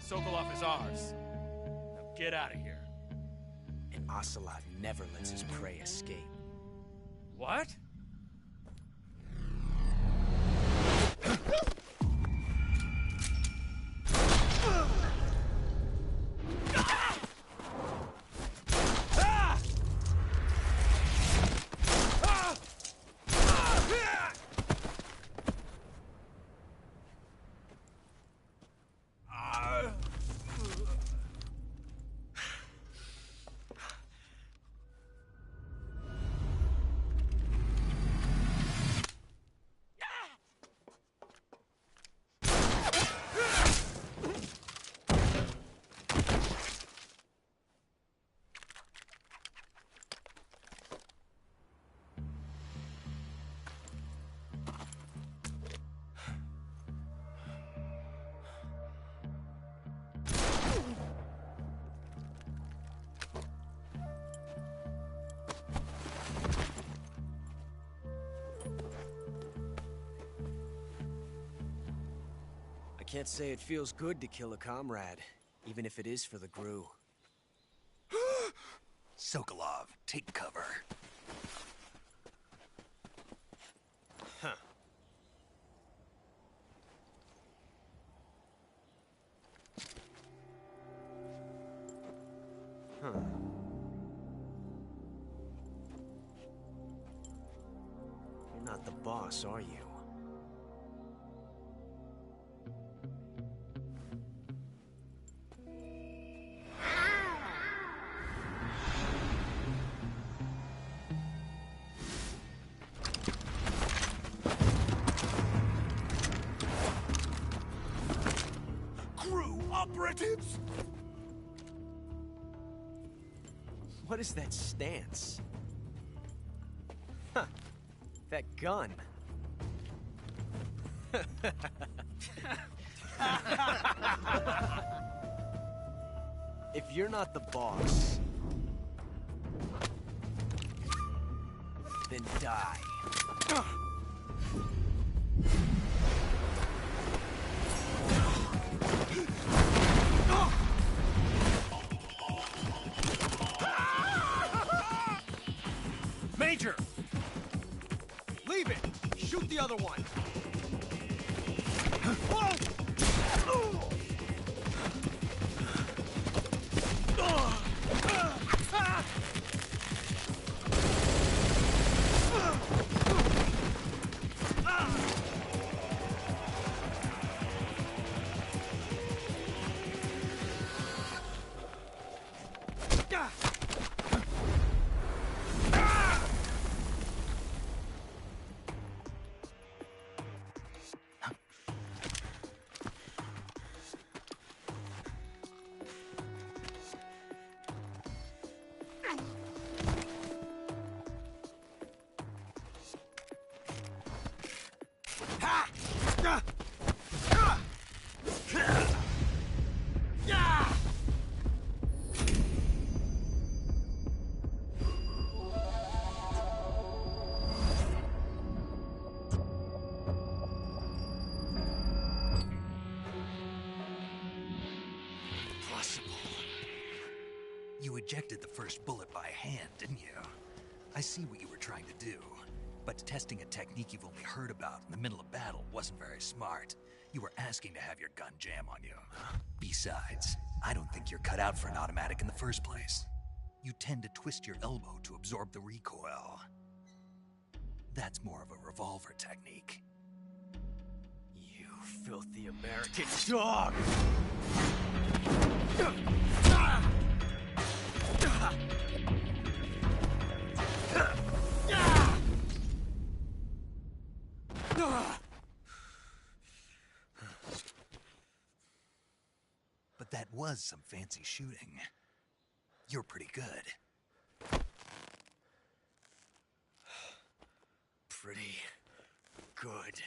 Sokolov is ours. Now get out of here.
And Ocelot never lets his prey escape.
What?
I can't say it feels good to kill a comrade, even if it is for the GRU.
Sokolov, take cover.
Huh. Huh. You're not the boss, are you?
GRU operatives!
What is that stance? Huh. That gun. If you're not the boss, then die.
Major! Leave it! Shoot the other one! Whoa!
You ejected the first bullet by hand, didn't you? I see what you were trying to do. But testing a technique you've only heard about in the middle of battle wasn't very smart. You were asking to have your gun jam on you. Besides, I don't think you're cut out for an automatic in the first place. You tend to twist your elbow to absorb the recoil. That's more of a revolver technique.
You filthy American dog!
But that was some fancy shooting. You're pretty good.
Pretty good.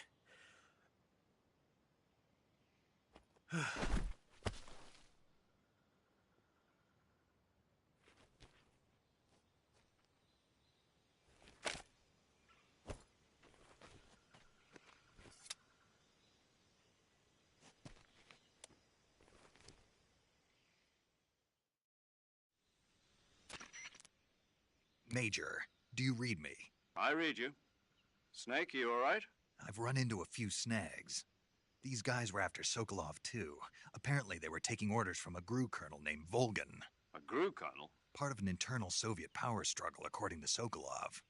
Major, do you read me?
I read you. Snake, you all right?
I've run into a few snags. These guys were after Sokolov, too. Apparently they were taking orders from a GRU colonel named Volgan.
A GRU colonel?
Part of an internal Soviet power struggle, according to Sokolov.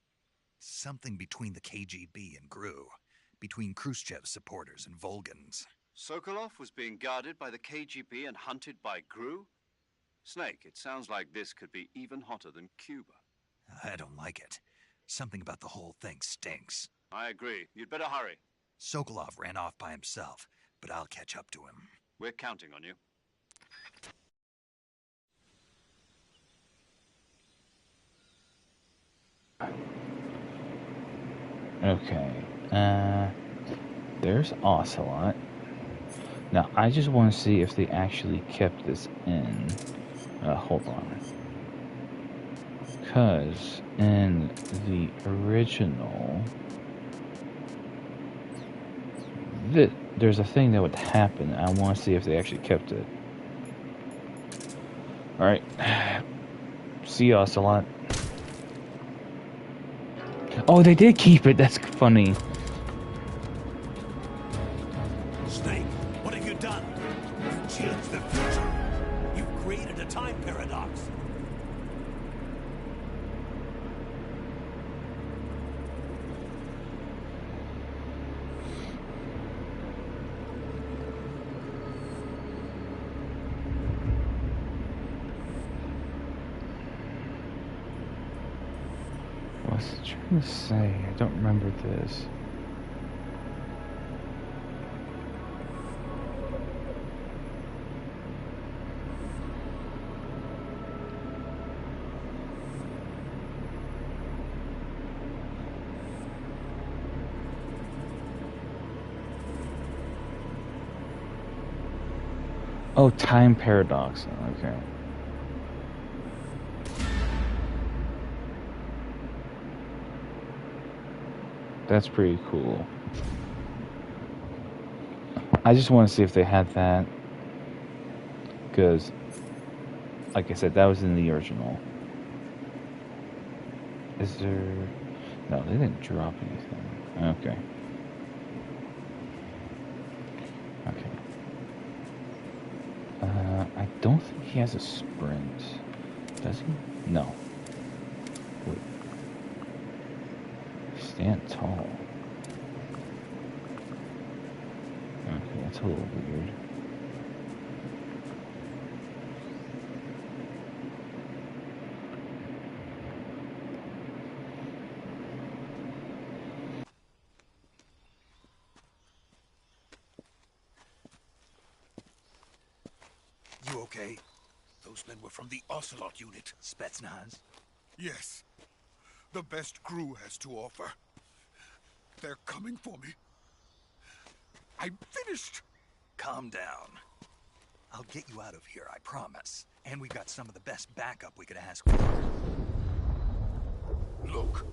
Something between the KGB and GRU. Between Khrushchev's supporters and Volgan's.
Sokolov was being guarded by the KGB and hunted by GRU? Snake, it sounds like this could be even hotter than Cuba.
I don't like it. Something about the whole thing stinks.
I agree. You'd better hurry.
Sokolov ran off by himself, but I'll catch up to him.
We're counting on you.
Okay. There's Ocelot. Now, I just want to see if they actually kept this in. Hold on. Because in the original, there's a thing that would happen. I want to see if they actually kept it. Alright. See you, Ocelot. Oh, they did keep it. That's funny.
Snake, what have you done? You changed the future. You've created a time paradox.
What was I trying to say? I don't remember this. Oh, time paradox. Okay. That's pretty cool. I just want to see if they had that. Because, like I said, that was in the original. Is there... No, they didn't drop anything. Okay. Okay. I don't think he has a sprint. Does he? No. Wait. Stand tall. Okay, that's a little weird.
You okay? Those men were from the Ocelot unit.
Spetsnaz?
Yes. The best GRU has to offer. They're coming for me. I'm finished.
Calm down. I'll get you out of here, I promise. And we've got some of the best backup we could ask for.
Look.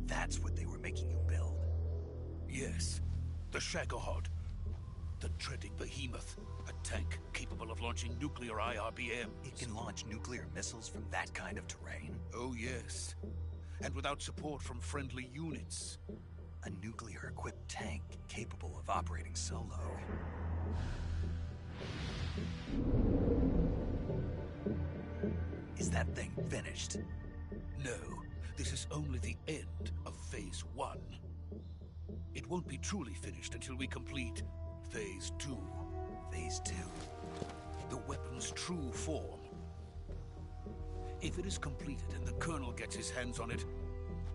That's what they were making you build.
Yes, the Shagohod. The dreaded behemoth. A tank capable of launching nuclear IRBM.
It can launch nuclear missiles from that kind of terrain?
Oh, yes. And without support from friendly units.
A nuclear-equipped tank capable of operating solo. Is that thing finished?
No, this is only the end of Phase 1. It won't be truly finished until we complete Phase 2.
Phase 2?
The weapon's true form. If it is completed and the Colonel gets his hands on it,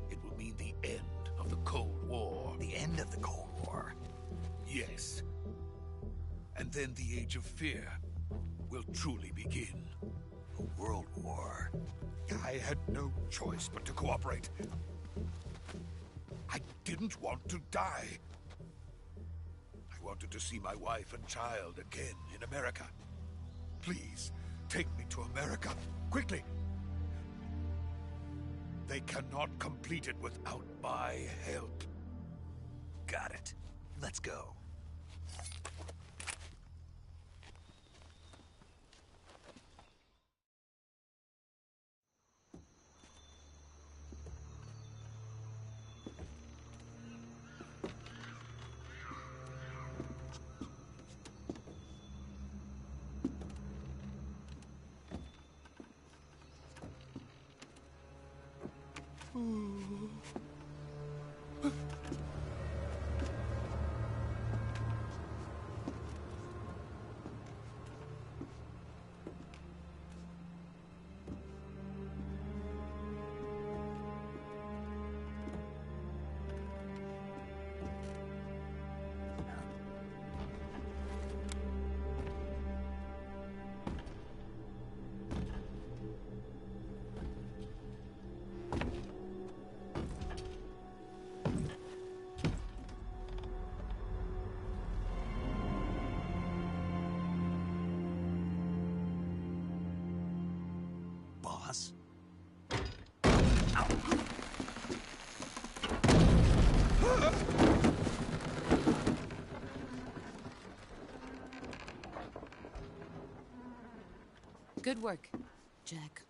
it will mean the end of the Cold War.
The end of the Cold War?
Yes. And then the Age of Fear will truly begin.
A world war?
I had no choice but to cooperate. I didn't want to die. I wanted to see my wife and child again in America. Please, take me to America, quickly. They cannot complete it without my help.
Got it. Let's go. Boss?
Good work, Jack.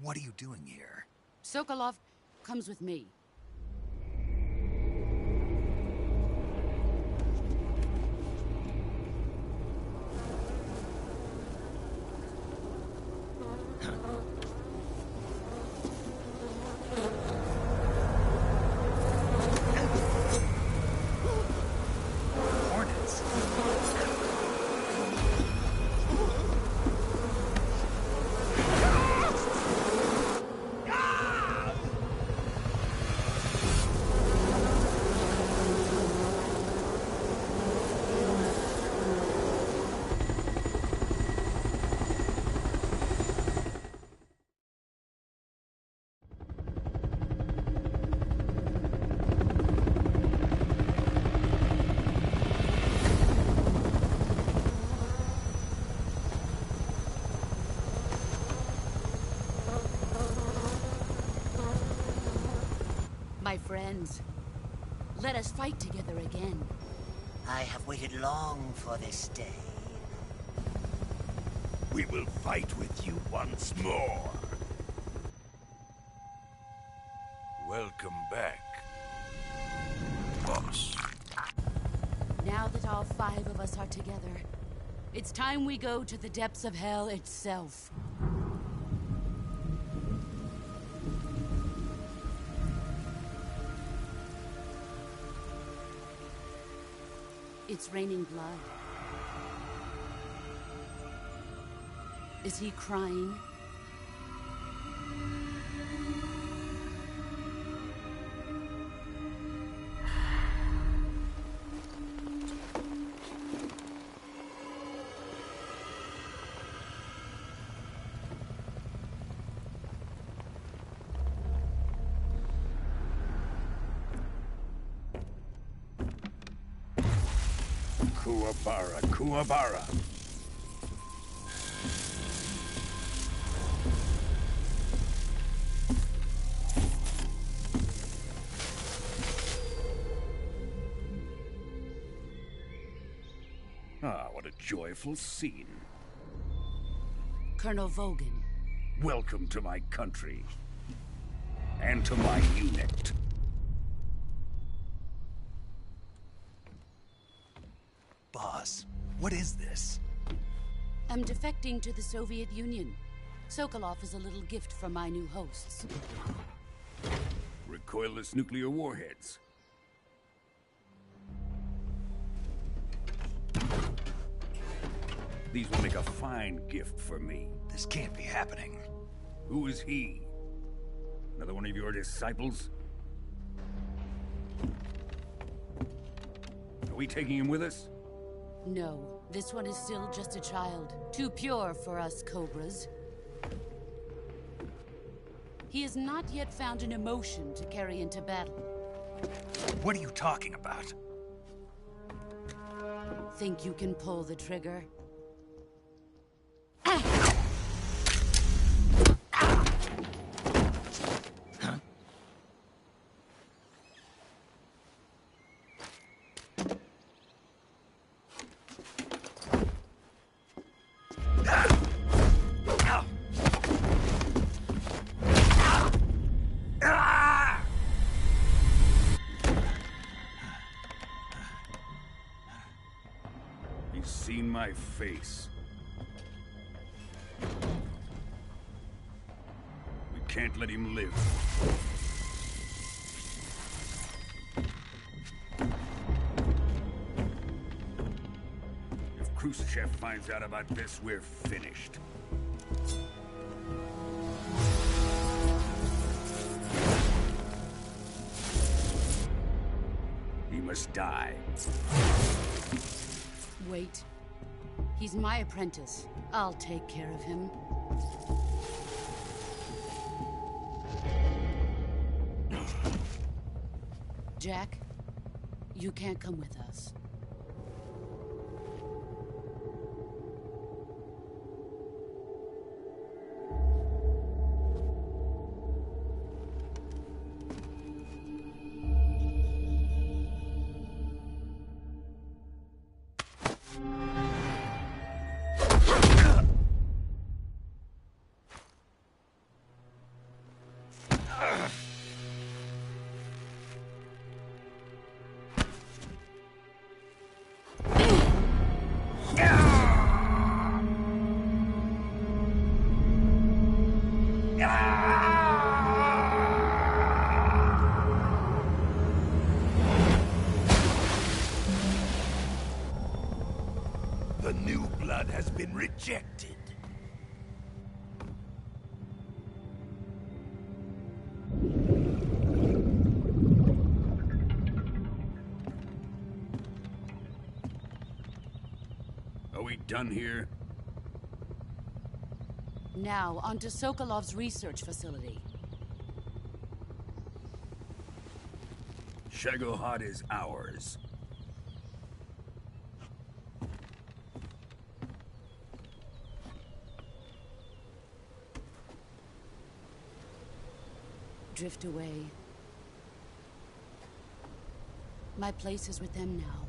What are you doing here?
Sokolov comes with me.
Hornets?
My friends, let us fight together again.
I have waited long for this day.
We will fight with you once more. Welcome back, boss.
Now that all 5 of us are together, it's time we go to the depths of hell itself. It's raining blood. Is he crying?
Kuwabara, Kuwabara.
joyful scene.
Colonel Vogan.
Welcome to my country. And to my unit.
Boss, what is this?
I'm defecting to the Soviet Union. Sokolov is a little gift from my new hosts.
Recoilless nuclear warheads. These will make a fine gift for me.
This can't be happening.
Who is he? Another one of your disciples? Are we taking him with us?
No, this one is still just a child. Too pure for us Cobras. He has not yet found an emotion to carry into battle.
What are you talking about?
Think you can pull the trigger?
He's seen my face. We can't let him live. If Khrushchev finds out about this, we're finished. He must die.
Wait. He's my apprentice. I'll take care of him. Jack, you can't come with us.
The new blood has been rejected.
Are we done here?
Now, onto Sokolov's research facility.
Shagohod is ours.
Drift away. My place is with them now.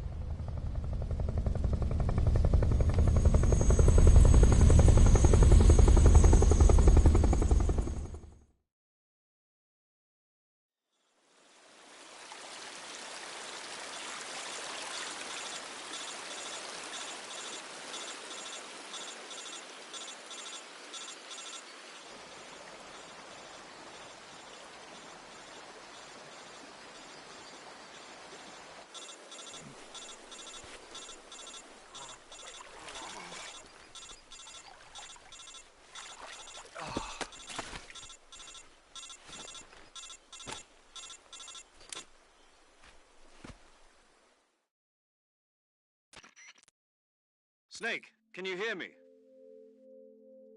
Snake, can you hear me?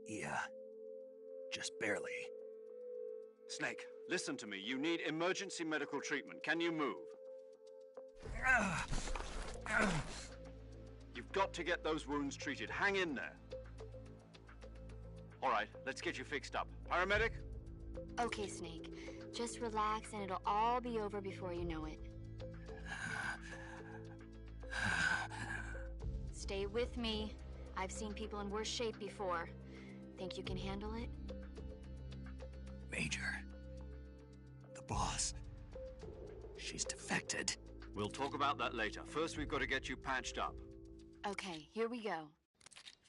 Yeah. Just barely.
Snake, listen to me. You need emergency medical treatment. Can you move? You've got to get those wounds treated. Hang in there. All right, let's get you fixed up. Paramedic?
Okay, Snake. Just relax and it'll all be over before you know it. Stay with me. I've seen people in worse shape before. Think you can handle it?
Major. The boss. She's defected.
We'll talk about that later. First, we've got to get you patched up.
Okay, here we go.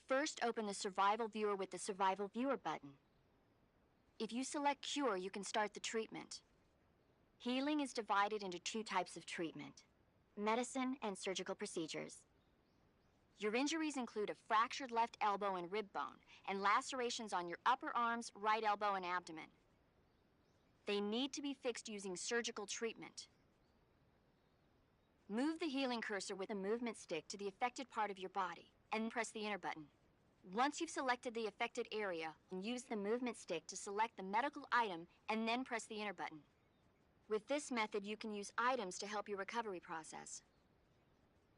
First, open the Survival Viewer with the Survival Viewer button. If you select Cure, you can start the treatment. Healing is divided into 2 types of treatment: medicine and surgical procedures. Your injuries include a fractured left elbow and rib bone, and lacerations on your upper arms, right elbow, and abdomen. They need to be fixed using surgical treatment. Move the healing cursor with a movement stick to the affected part of your body, and press the enter button. Once you've selected the affected area, use the movement stick to select the medical item, and then press the enter button. With this method, you can use items to help your recovery process.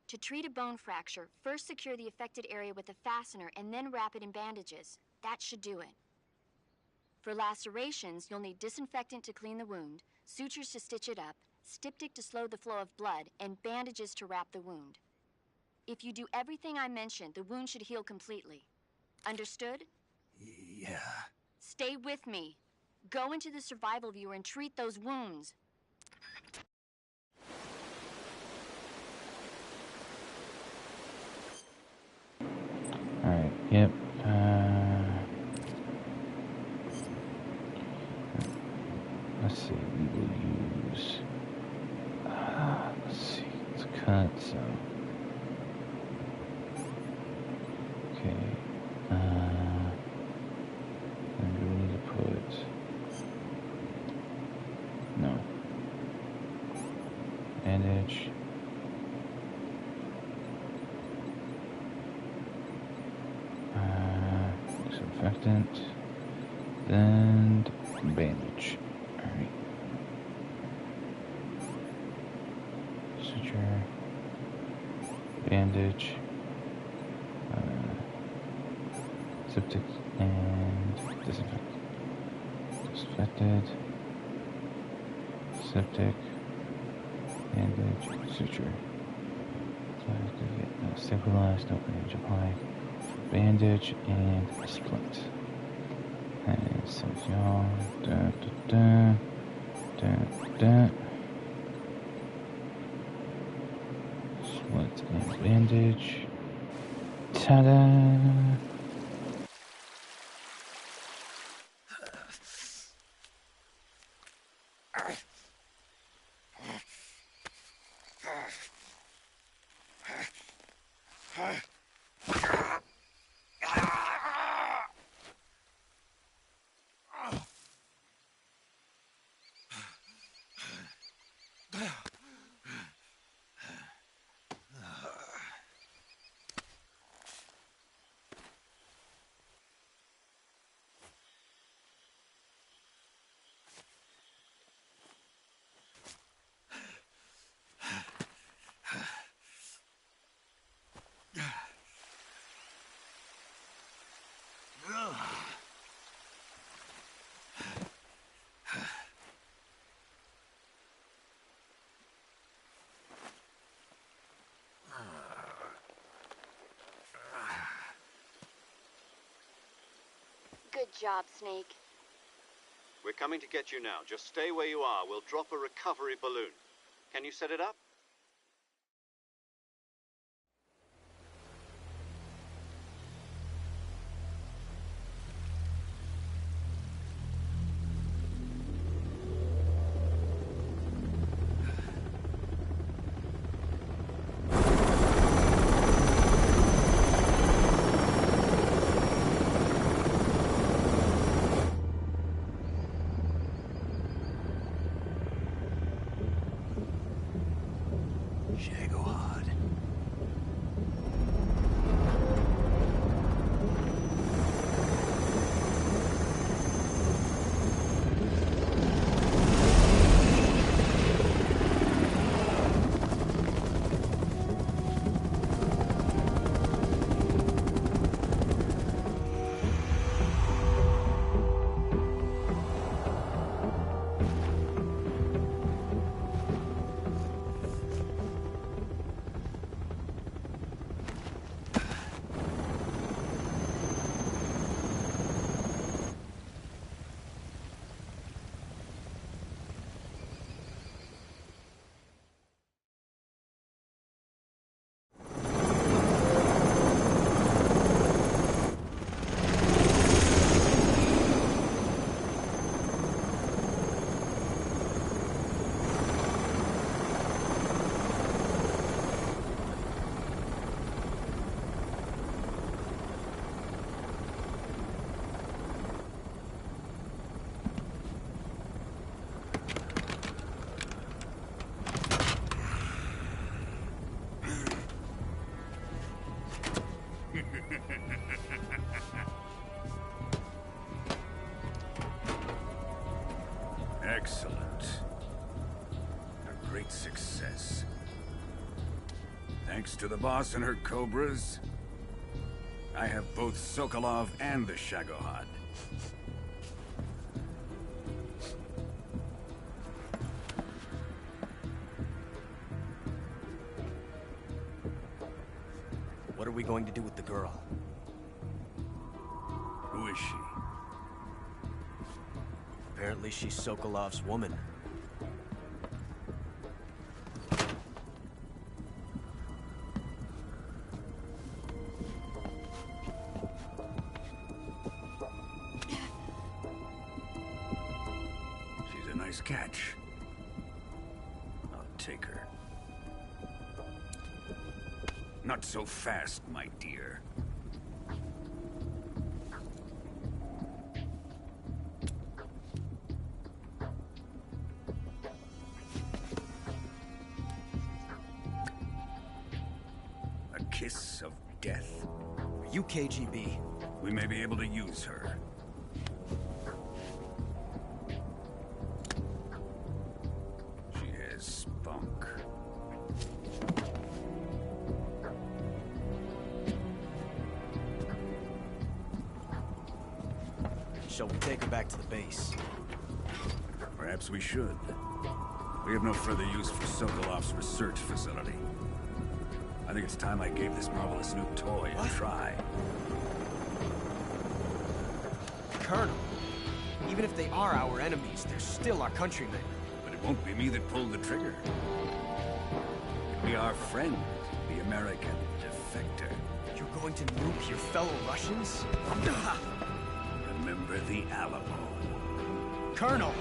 To treat a bone fracture, first secure the affected area with a fastener and then wrap it in bandages. That should do it. For lacerations, you'll need disinfectant to clean the wound, sutures to stitch it up, styptic to slow the flow of blood, and bandages to wrap the wound. If you do everything I mentioned, the wound should heal completely. Understood?
Yeah.
Stay with me. Go into the Survival Viewer and treat those wounds.
Alright, yep. Let's see, we will use... let's see, let's cut, so... Okay, and we need to put... No. Bandage. Disinfectant. Then bandage. Alright. Suture. Bandage. Septic and disinfect. Disinfected. Septic. Bandage. Suture. Stabilized. No bandage applied. Bandage and split. And so y'all. Da da da da da. Split and bandage. Ta-da!
Good job, Snake.
We're coming to get you now. Just stay where you are. We'll drop a recovery balloon. Can you set it up?
Excellent. A great success. Thanks to the boss and her cobras, I have both Sokolov and the Shagohod.
What are we going to do with the girl?
Who is she?
Apparently she's Sokolov's woman.
She's a nice catch. I'll take her. Not so fast, my dear. A kiss of death?
Are you KGB?
We may be able to use her. She has spunk.
Shall we take her back to the base?
Perhaps we should. We have no further use for Sokolov's research facility. I think it's time I gave this marvelous new toy a try.
Colonel, even if they are our enemies, they're still our countrymen.
But it won't be me that pulled the trigger. It'll be our friend, the American defector.
You're going to nuke your fellow Russians?
Remember the Alamo.
Colonel!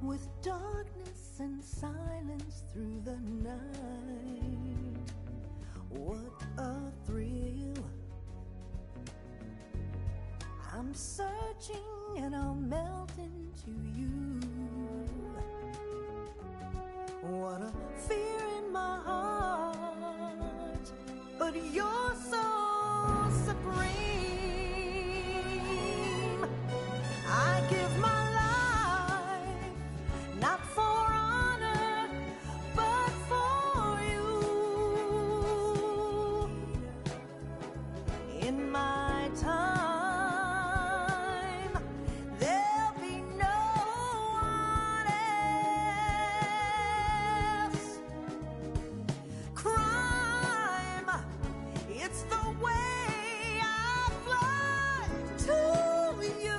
With darkness and silence through the night, what a thrill. I'm searching and I'll melt into you. What a fear in my heart, but you're so supreme. I give my not for honor, but for you. In my time, there'll be no one else. Crime, it's the way I fly to you.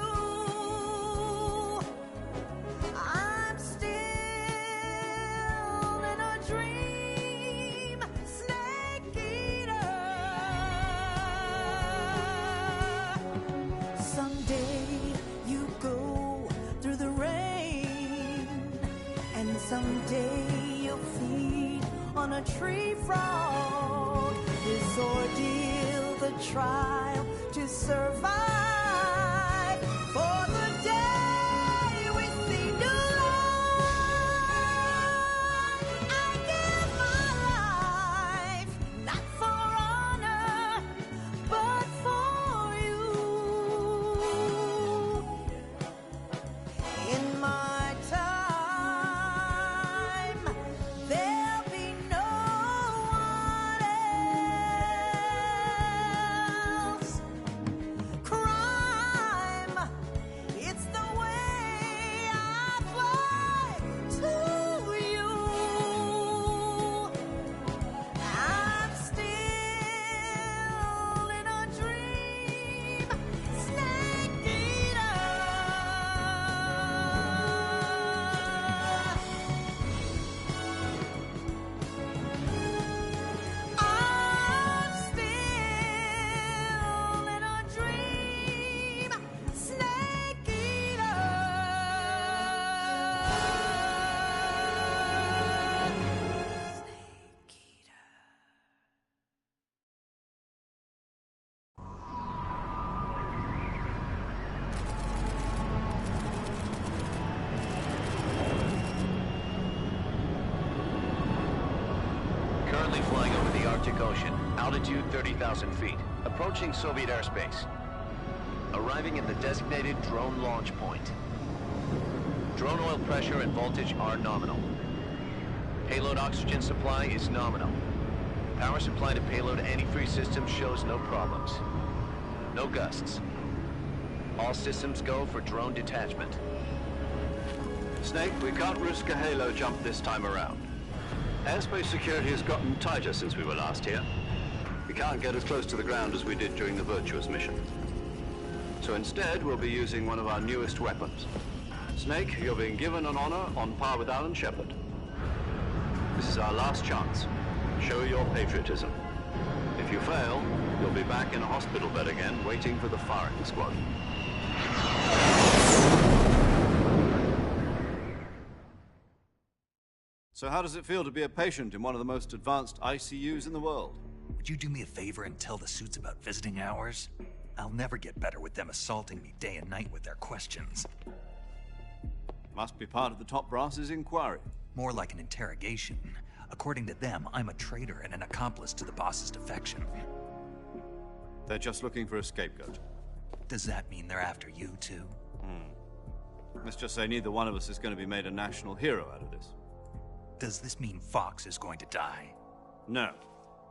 Someday you'll feed on a tree frog. This ordeal, the trial to survive.
Altitude 30,000 feet. Approaching Soviet airspace. Arriving at the designated drone launch point. Drone oil pressure and voltage are nominal. Payload oxygen supply is nominal. Power supply to payload antifreeze system shows no problems. No gusts. All systems go for drone detachment.
Snake, we can't risk a halo jump this time around. Airspace security has gotten tighter since we were last here. We can't get as close to the ground as we did during the Virtuous mission. So instead, we'll be using one of our newest weapons. Snake, you're being given an honor on par with Alan Shepard. This is our last chance. Show your patriotism. If you fail, you'll be back in a hospital bed again, waiting for the firing squad. So how does it feel to be a patient in one of the most advanced ICUs in the world?
Would you do me a favor and tell the suits about visiting hours? I'll never get better with them assaulting me day and night with their questions.
Must be part of the top brass's inquiry.
More like an interrogation. According to them, I'm a traitor and an accomplice to the boss's defection.
They're just looking for a scapegoat.
Does that mean they're after you, too?
Let's just say neither one of us is going to be made a national hero out of this.
Does this mean Fox is going to die?
No.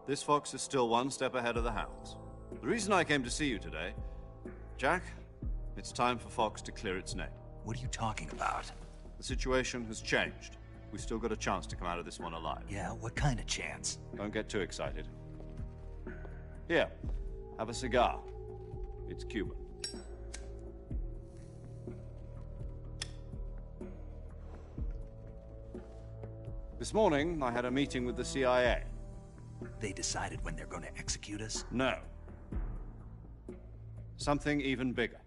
This Fox is still one step ahead of the Hounds. The reason I came to see you today, Jack, it's time for Fox to clear its name.
What are you talking about?
The situation has changed. We've still got a chance to come out of this one alive.
Yeah, what kind of chance?
Don't get too excited. Here, have a cigar. It's Cuban. This morning, I had a meeting with the CIA.
They decided when they're going to execute us?
No. Something even bigger.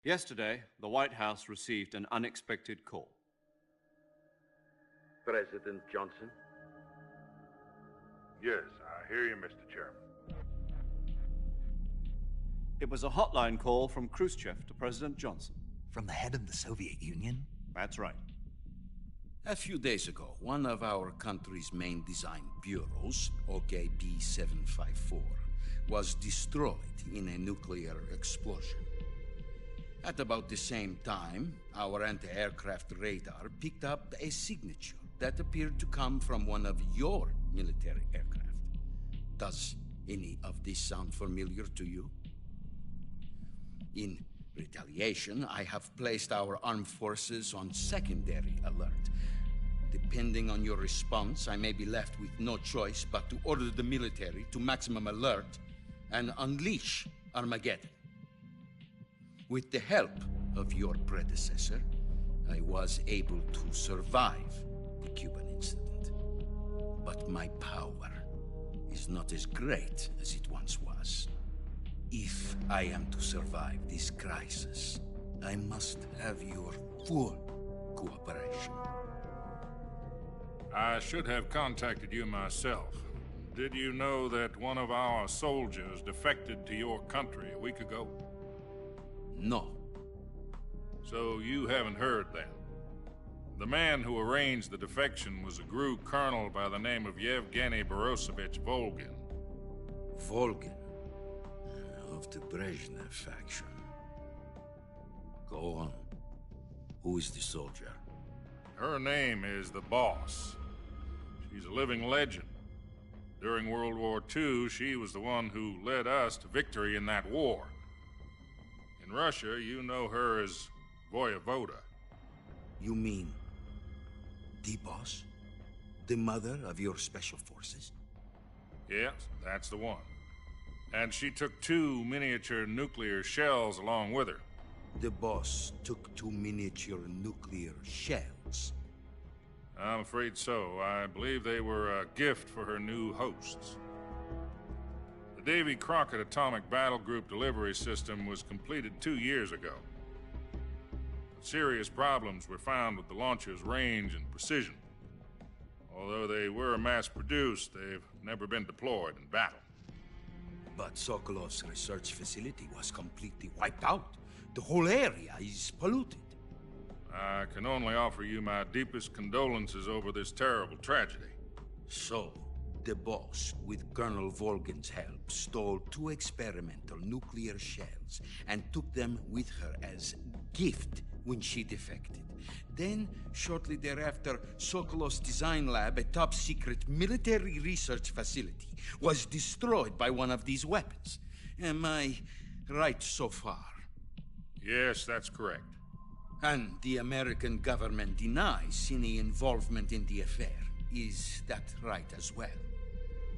Yesterday, the White House received an unexpected call.
President Johnson?
Yes, I hear you, Mr. Chairman.
It was a hotline call from Khrushchev to President Johnson.
From the head of the Soviet Union?
That's right.
A few days ago, one of our country's main design bureaus, OKB 754, was destroyed in a nuclear explosion. At about the same time, our anti-aircraft radar picked up a signature that appeared to come from one of your military aircraft. Does any of this sound familiar to you? In retaliation, I have placed our armed forces on secondary alert. Depending on your response, I may be left with no choice but to order the military to maximum alert and unleash Armageddon. With the help of your predecessor, I was able to survive the Cuban incident. But my power is not as great as it once was. If I am to survive this crisis, I must have your full cooperation.
I should have contacted you myself. Did you know that one of our soldiers defected to your country a week ago?
No.
So you haven't heard then. The man who arranged the defection was a GRU colonel by the name of Yevgeny Borosovich Volgin.
Volgin? Of the Brezhnev faction. Go on. Who is the soldier?
Her name is the Boss. She's a living legend. During World War II, she was the one who led us to victory in that war. In Russia, you know her as Voyevoda.
You mean the Boss? The mother of your special forces?
Yes, that's the one. And she took 2 miniature nuclear shells along with her.
The Boss took 2 miniature nuclear shells?
I'm afraid so. I believe they were a gift for her new hosts. The Davy Crockett Atomic Battle Group delivery system was completed 2 years ago. But serious problems were found with the launcher's range and precision. Although they were mass-produced, they've never been deployed in battle.
But Sokolov's research facility was completely wiped out. The whole area is polluted.
I can only offer you my deepest condolences over this terrible tragedy.
So, The boss, with Colonel Volgin's help, stole 2 experimental nuclear shells and took them with her as gift when she defected. Then, shortly thereafter, Sokolov's design lab, a top-secret military research facility, was destroyed by one of these weapons. Am I right so far?
Yes, that's correct.
And the American government denies any involvement in the affair. Is that right as well?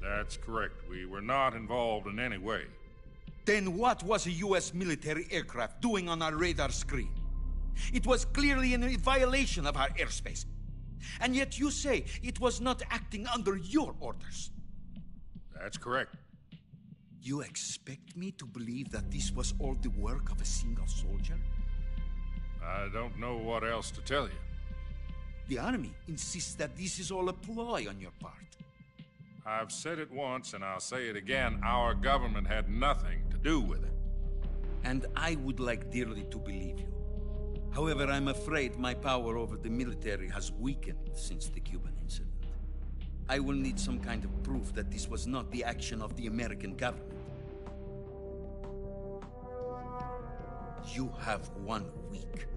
That's correct. We were not involved in any way.
Then what was a U.S. military aircraft doing on our radar screen? It was clearly in violation of our airspace. And yet you say it was not acting under your orders.
That's correct.
You expect me to believe that this was all the work of a single soldier?
I don't know what else to tell you.
The Army insists that this is all a ploy on your part.
I've said it once, and I'll say it again. Our government had nothing to do with it.
And I would like dearly to believe you. However, I'm afraid my power over the military has weakened since the Cuban incident. I will need some kind of proof that this was not the action of the American government. You have 1 week.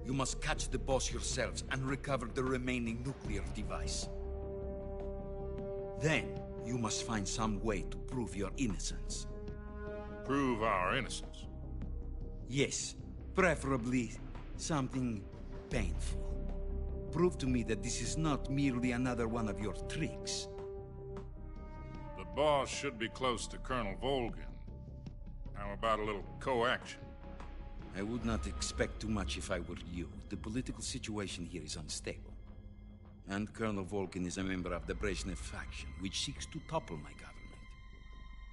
You must catch the boss yourselves and recover the remaining nuclear device. Then, you must find some way to prove your innocence.
Prove our innocence?
Yes, preferably something painful. Prove to me that this is not merely another one of your tricks.
The boss should be close to Colonel Volgin. How about a little co-action?
I would not expect too much if I were you. The political situation here is unstable. And Colonel Volgin is a member of the Brezhnev faction, which seeks to topple my government.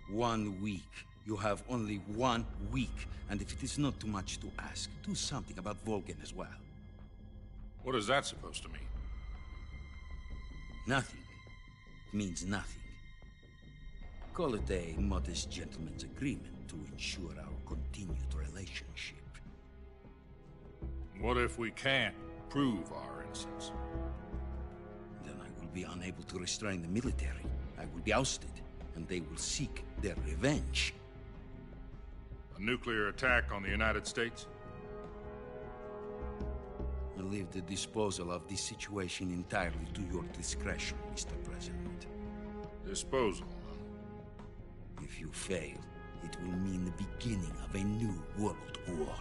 1 week. You have only 1 week. And if it is not too much to ask, do something about Volgin as well.
What is that supposed to mean?
Nothing. It means nothing. Call it a modest gentleman's agreement to ensure our continued relationship.
What if we can't prove our innocence?
Then I will be unable to restrain the military. I will be ousted, and they will seek their revenge.
A nuclear attack on the United States?
I leave the disposal of this situation entirely to your discretion, Mr. President.
Disposal?
If you fail, it will mean the beginning of a new world war.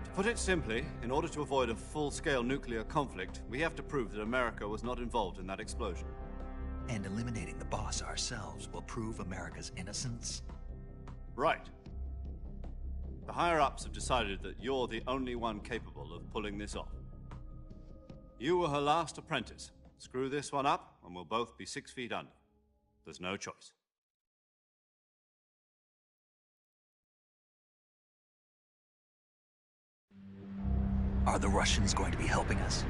To put it simply, in order to avoid a full-scale nuclear conflict, we have to prove that America was not involved in that explosion.
And eliminating the boss ourselves will prove America's innocence?
Right. The higher-ups have decided that you're the only one capable of pulling this off. You were her last apprentice. Screw this one up, and we'll both be 6 feet under. There's no choice.
Are the Russians going to be helping us?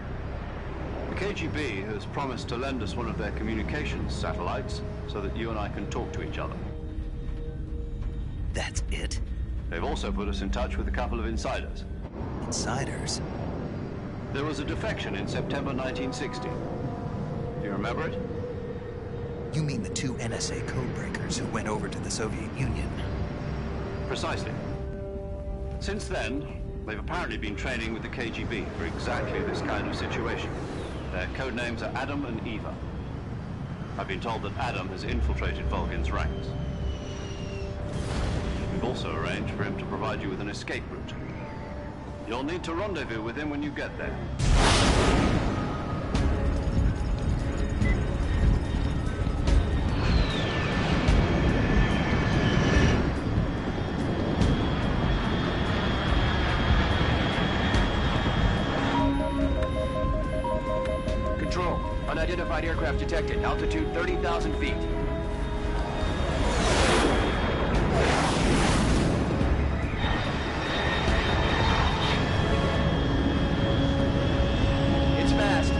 The KGB has promised to lend us one of their communications satellites so that you and I can talk to each other.
That's it?
They've also put us in touch with a couple of insiders.
Insiders?
There was a defection in September 1960. Do you remember it?
You mean the 2 NSA codebreakers who went over to the Soviet Union?
Precisely. Since then, they've apparently been training with the KGB for exactly this kind of situation. Their code names are Adam and Eva. I've been told that Adam has infiltrated Volgin's ranks. We've also arranged for him to provide you with an escape route. You'll need to rendezvous with him when you get there.
Control, unidentified aircraft detected. Altitude 30,000 feet. It's fast.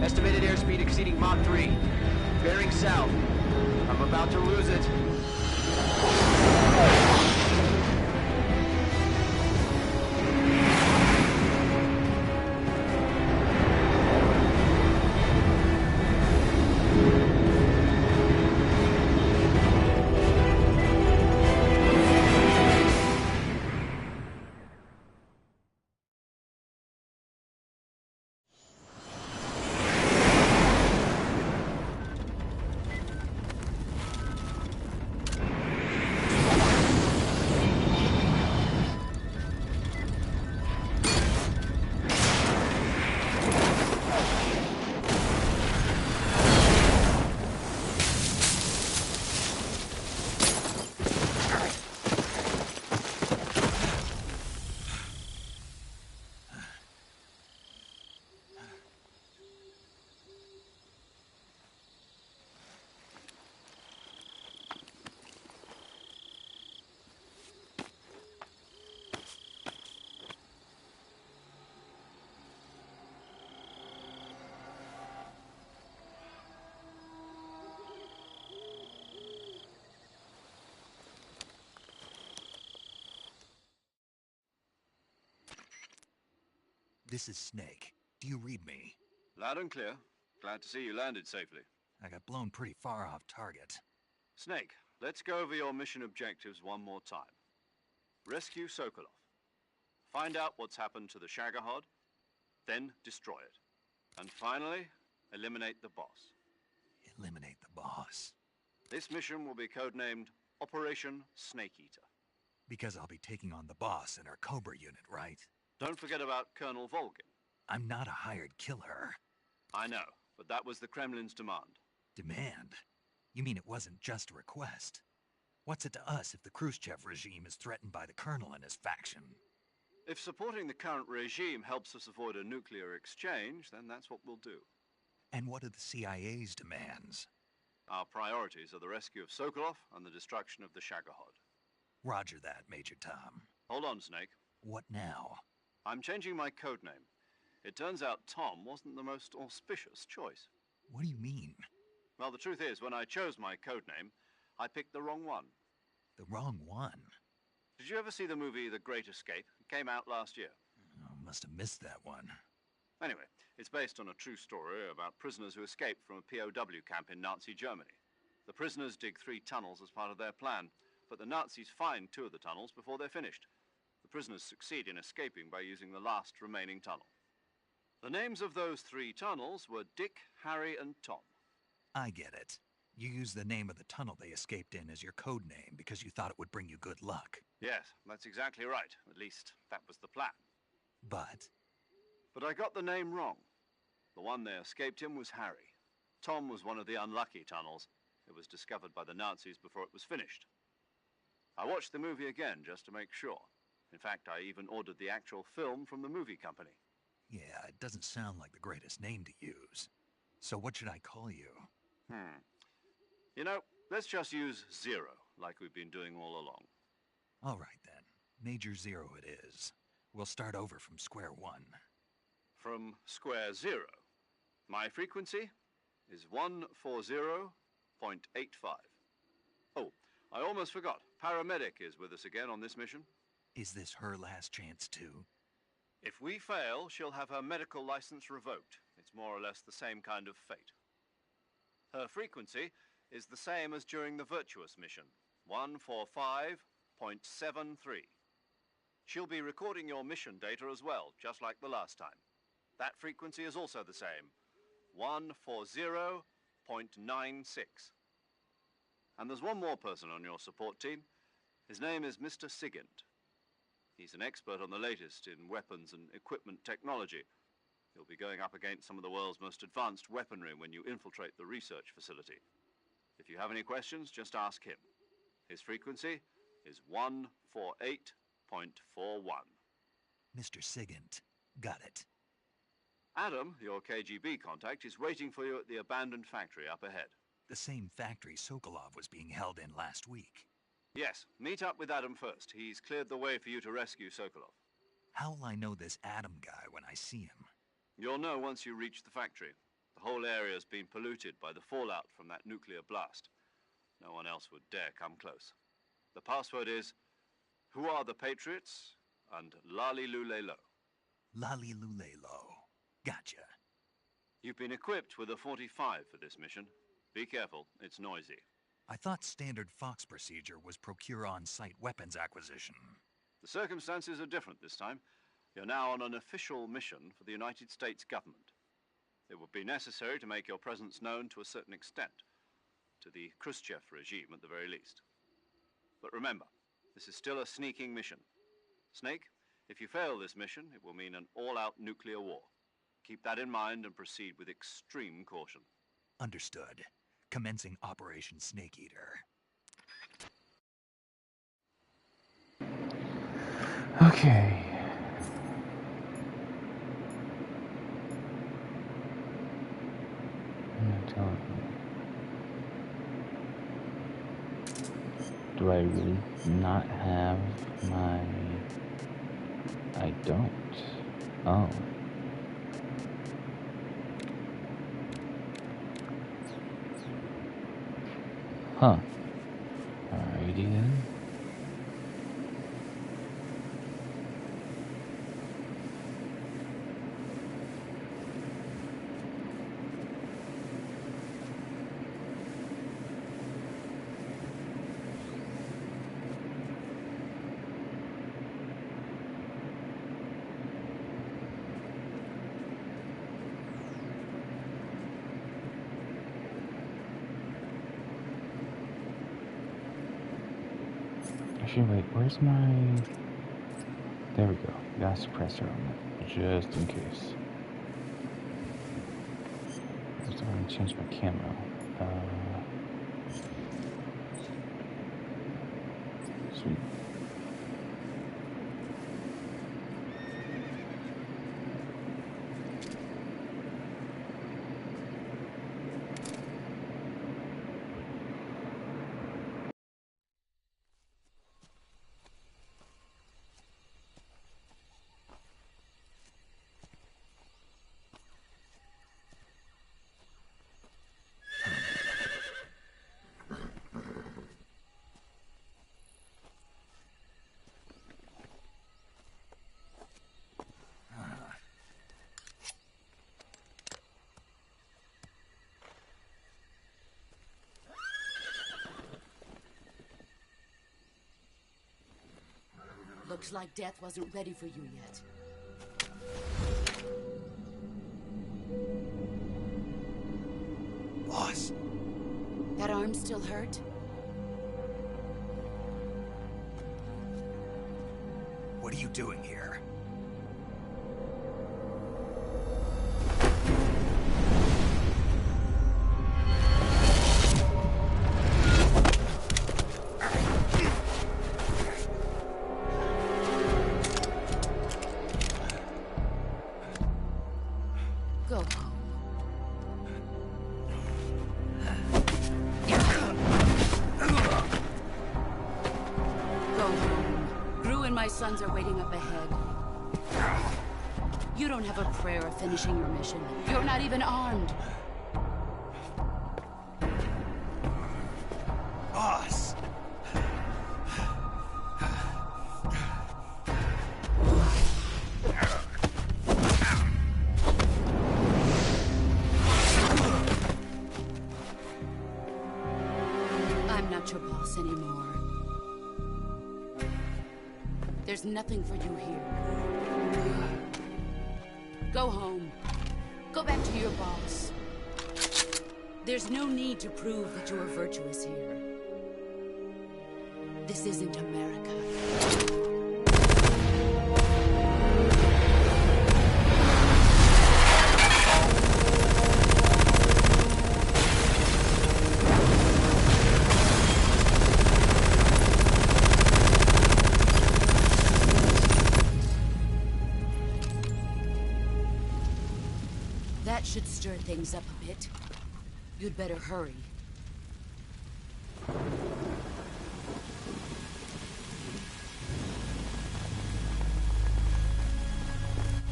Estimated airspeed exceeding Mach 3. Bearing south. I'm about to lose it.
This is Snake. Do you read me?
Loud and clear. Glad to see you landed safely.
I got blown pretty far off target.
Snake, let's go over your mission objectives one more time. Rescue Sokolov. Find out what's happened to the Shagohod, then destroy it. And finally, eliminate the boss.
Eliminate the boss.
This mission will be codenamed Operation Snake Eater.
Because I'll be taking on the boss in our Cobra unit, right?
Don't forget about Colonel Volgin.
I'm not a hired killer.
I know, but that was the Kremlin's demand.
Demand? You mean it wasn't just a request? What's it to us if the Khrushchev regime is threatened by the Colonel and his faction?
If supporting the current regime helps us avoid a nuclear exchange, then that's what we'll do.
And what are the CIA's demands?
Our priorities are the rescue of Sokolov and the destruction of the Shagohod.
Roger that, Major Tom.
Hold on, Snake.
What now?
I'm changing my codename. It turns out Tom wasn't the most auspicious choice.
What do you mean?
Well, the truth is, when I chose my codename, I picked the wrong one.
The wrong one?
Did you ever see the movie The Great Escape? It came out last year.
Oh, must have missed that one.
Anyway, it's based on a true story about prisoners who escaped from a POW camp in Nazi Germany. The prisoners dig 3 tunnels as part of their plan, but the Nazis find 2 of the tunnels before they're finished. The prisoners succeed in escaping by using the last remaining tunnel. The names of those 3 tunnels were Dick, Harry, and Tom.
I get it. You used the name of the tunnel they escaped in as your code name because you thought it would bring you good luck.
Yes, that's exactly right. At least, that was the plan.
But
I got the name wrong. The one they escaped in was Harry. Tom was one of the unlucky tunnels. It was discovered by the Nazis before it was finished. I watched the movie again just to make sure. In fact, I even ordered the actual film from the movie company.
yeah, it doesn't sound like the greatest name to use. So what should I call you?
You know, let's just use Zero, like we've been doing all along.
All right, then. Major Zero it is. We'll start over from square one.
From square 0. My frequency is 140.85. Oh, I almost forgot. Paramedic is with us again on this mission.
Is this her last chance, too?
If we fail, she'll have her medical license revoked. It's more or less the same kind of fate. Her frequency is the same as during the Virtuous mission, 145.73. She'll be recording your mission data as well, just like the last time. That frequency is also the same, 140.96. And there's one more person on your support team. His name is Mr. Sigint. He's an expert on the latest in weapons and equipment technology. You'll be going up against some of the world's most advanced weaponry when you infiltrate the research facility. If you have any questions, just ask him. His frequency is 148.41.
Mr. Sigint. Got it.
Adam, your KGB contact, is waiting for you at the abandoned factory up ahead.
The same factory Sokolov was being held in last week.
Yes, meet up with Adam first. He's cleared the way for you to rescue Sokolov.
How will I know this Adam guy when I see him?
You'll know once you reach the factory. The whole area's been polluted by the fallout from that nuclear blast. No one else would dare come close. The password is, "Who are the Patriots?" and Lali Lulelo.
Lali Lulelo. Gotcha.
You've been equipped with a 45 for this mission. Be careful, it's noisy.
I thought standard Fox procedure was procure on-site weapons acquisition.
The circumstances are different this time. You're now on an official mission for the United States government. It would be necessary to make your presence known to a certain extent, to the Khrushchev regime at the very least. But remember, this is still a sneaking mission. Snake, if you fail this mission, it will mean an all-out nuclear war. Keep that in mind and proceed with extreme caution.
Understood. Commencing Operation Snake Eater.
Okay. Do I really not have my... I don't. Oh. Huh. Alrighty then. Actually, wait, where's my... There we go. Got a suppressor on it, just in case. I'm going to change my camo. Sweet.
Looks like death wasn't ready for you yet.
Boss.
That arm still hurt?
What are you doing here?
Go home. Go home. Gru and my sons are waiting up ahead. You don't have a prayer of finishing your mission. You're not even armed.
Boss!
I'm not your boss anymore. There's nothing for you here. Go home. Go back to your boss. There's no need to prove that you are virtuous here. This isn't America. That should stir things up a bit. You'd better hurry.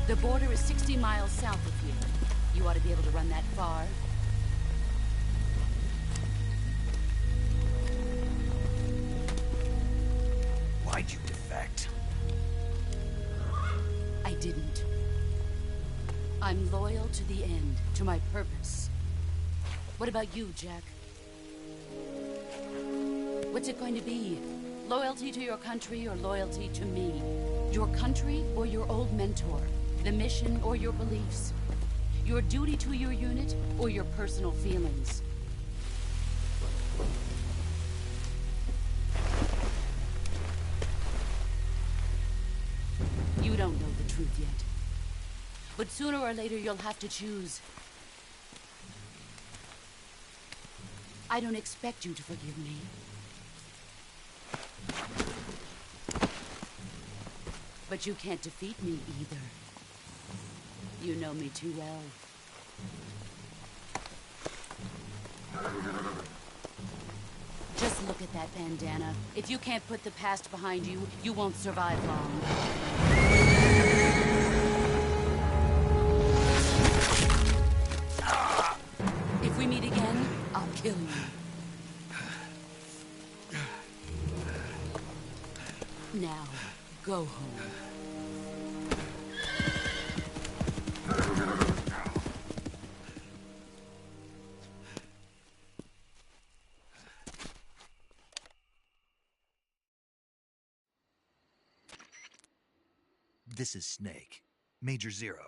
The border is 60 miles south of here. You ought to be able to run that far.
Why'd you defect?
I didn't. I'm loyal to the end, to my purpose. What about you, Jack? What's it going to be? Loyalty to your country or loyalty to me? Your country or your old mentor? The mission or your beliefs? Your duty to your unit or your personal feelings? You don't know the truth yet. But sooner or later, you'll have to choose. I don't expect you to forgive me. But you can't defeat me either. You know me too well. Just look at that bandana. If you can't put the past behind you, you won't survive long. If we meet again, I'll kill you. Now, go home.
This is Snake. Major Zero.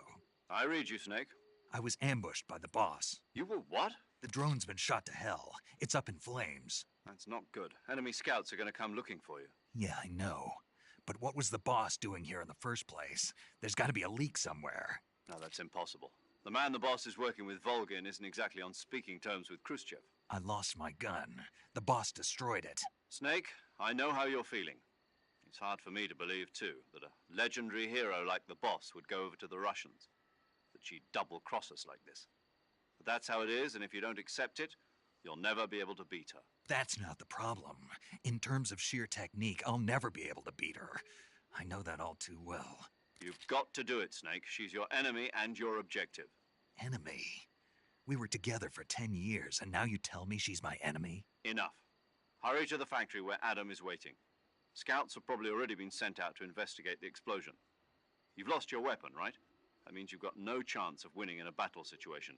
I read you, Snake.
I was ambushed by the boss.
You were what?
The drone's been shot to hell. It's up in flames.
That's not good. Enemy scouts are going to come looking for you.
Yeah, I know. But what was the boss doing here in the first place? There's got to be a leak somewhere.
No, that's impossible. The man the boss is working with, Volgin, isn't exactly on speaking terms with Khrushchev.
I lost my gun. The boss destroyed it.
Snake, I know how you're feeling. It's hard for me to believe, too, that a legendary hero like the boss would go over to the Russians. That she'd double-cross us like this. But that's how it is, and if you don't accept it, you'll never be able to beat her.
That's not the problem. In terms of sheer technique, I'll never be able to beat her. I know that all too well.
You've got to do it, Snake. She's your enemy and your objective.
Enemy? We were together for 10 years, and now you tell me she's my enemy?
Enough. Hurry to the factory where Adam is waiting. Scouts have probably already been sent out to investigate the explosion. You've lost your weapon, right? That means you've got no chance of winning in a battle situation.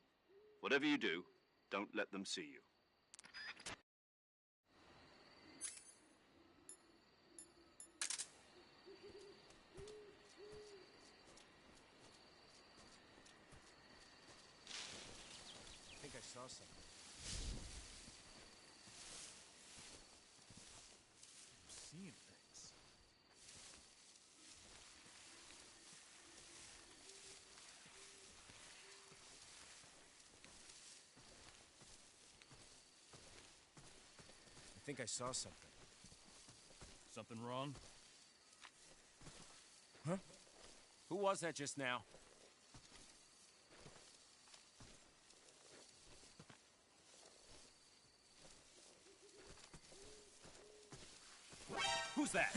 Whatever you do, don't let them see you.
I think I saw something.
I'm seeing things.
I think I saw something.
Something wrong?
Huh? Who was that just now?
Who's that?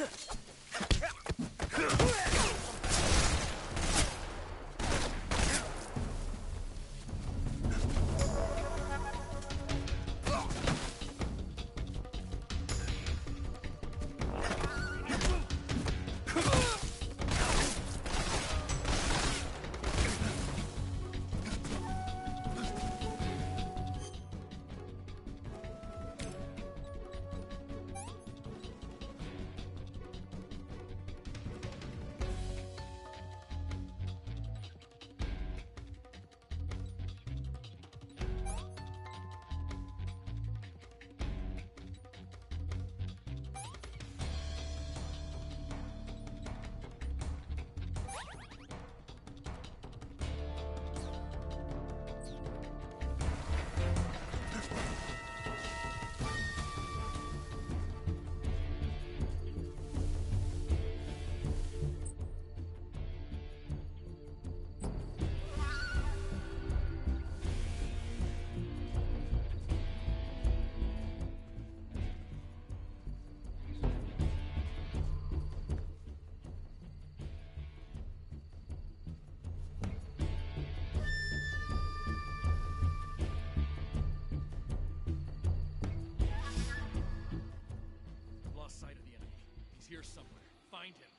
Lost sight of the enemy. He's here somewhere. Find him.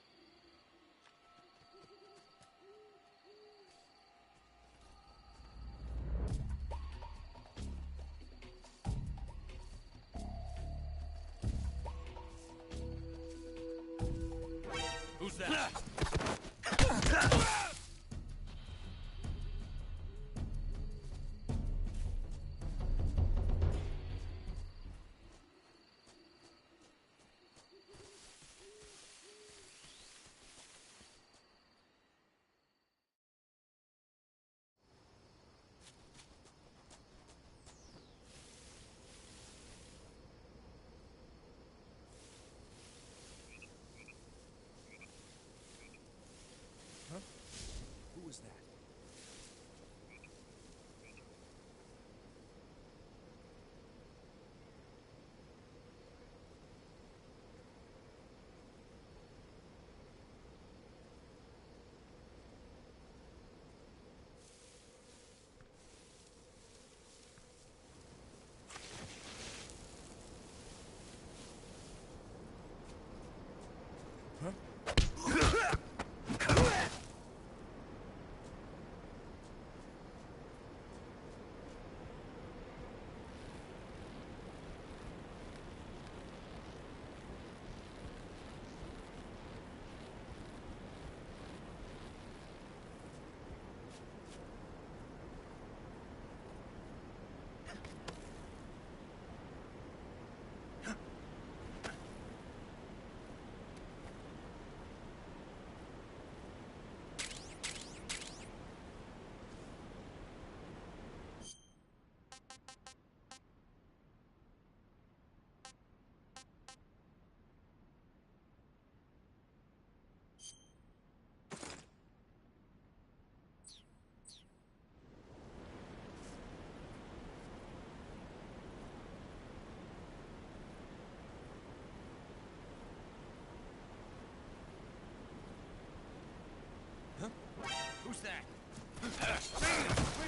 Who's that?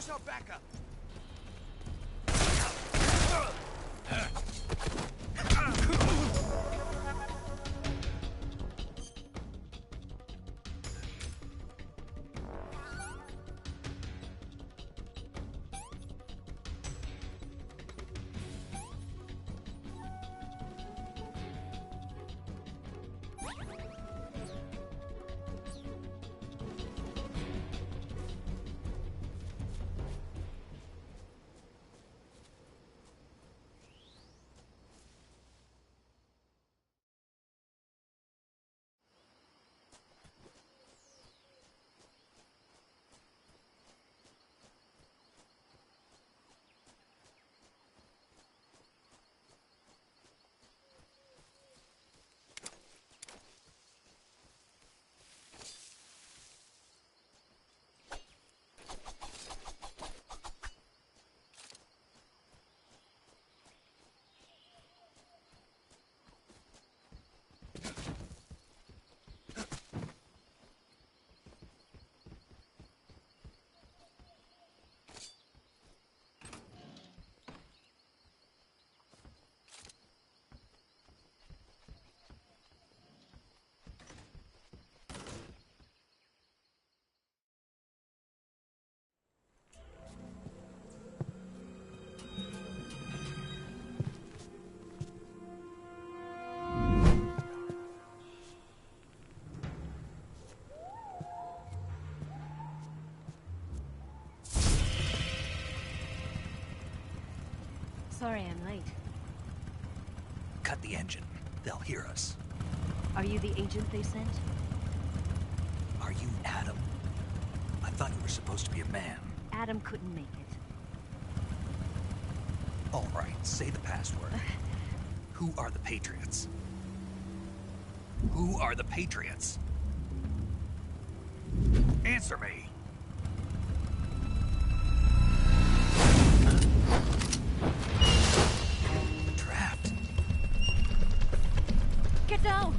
Where's our backup?
Sorry I'm late.
Cut the engine. They'll hear us.
Are you the agent they sent?
Are you Adam? I thought you were supposed to be a man.
Adam couldn't make it.
All right, say the password. Who are the Patriots? Who are the Patriots? Answer me! Trapped.
Get down!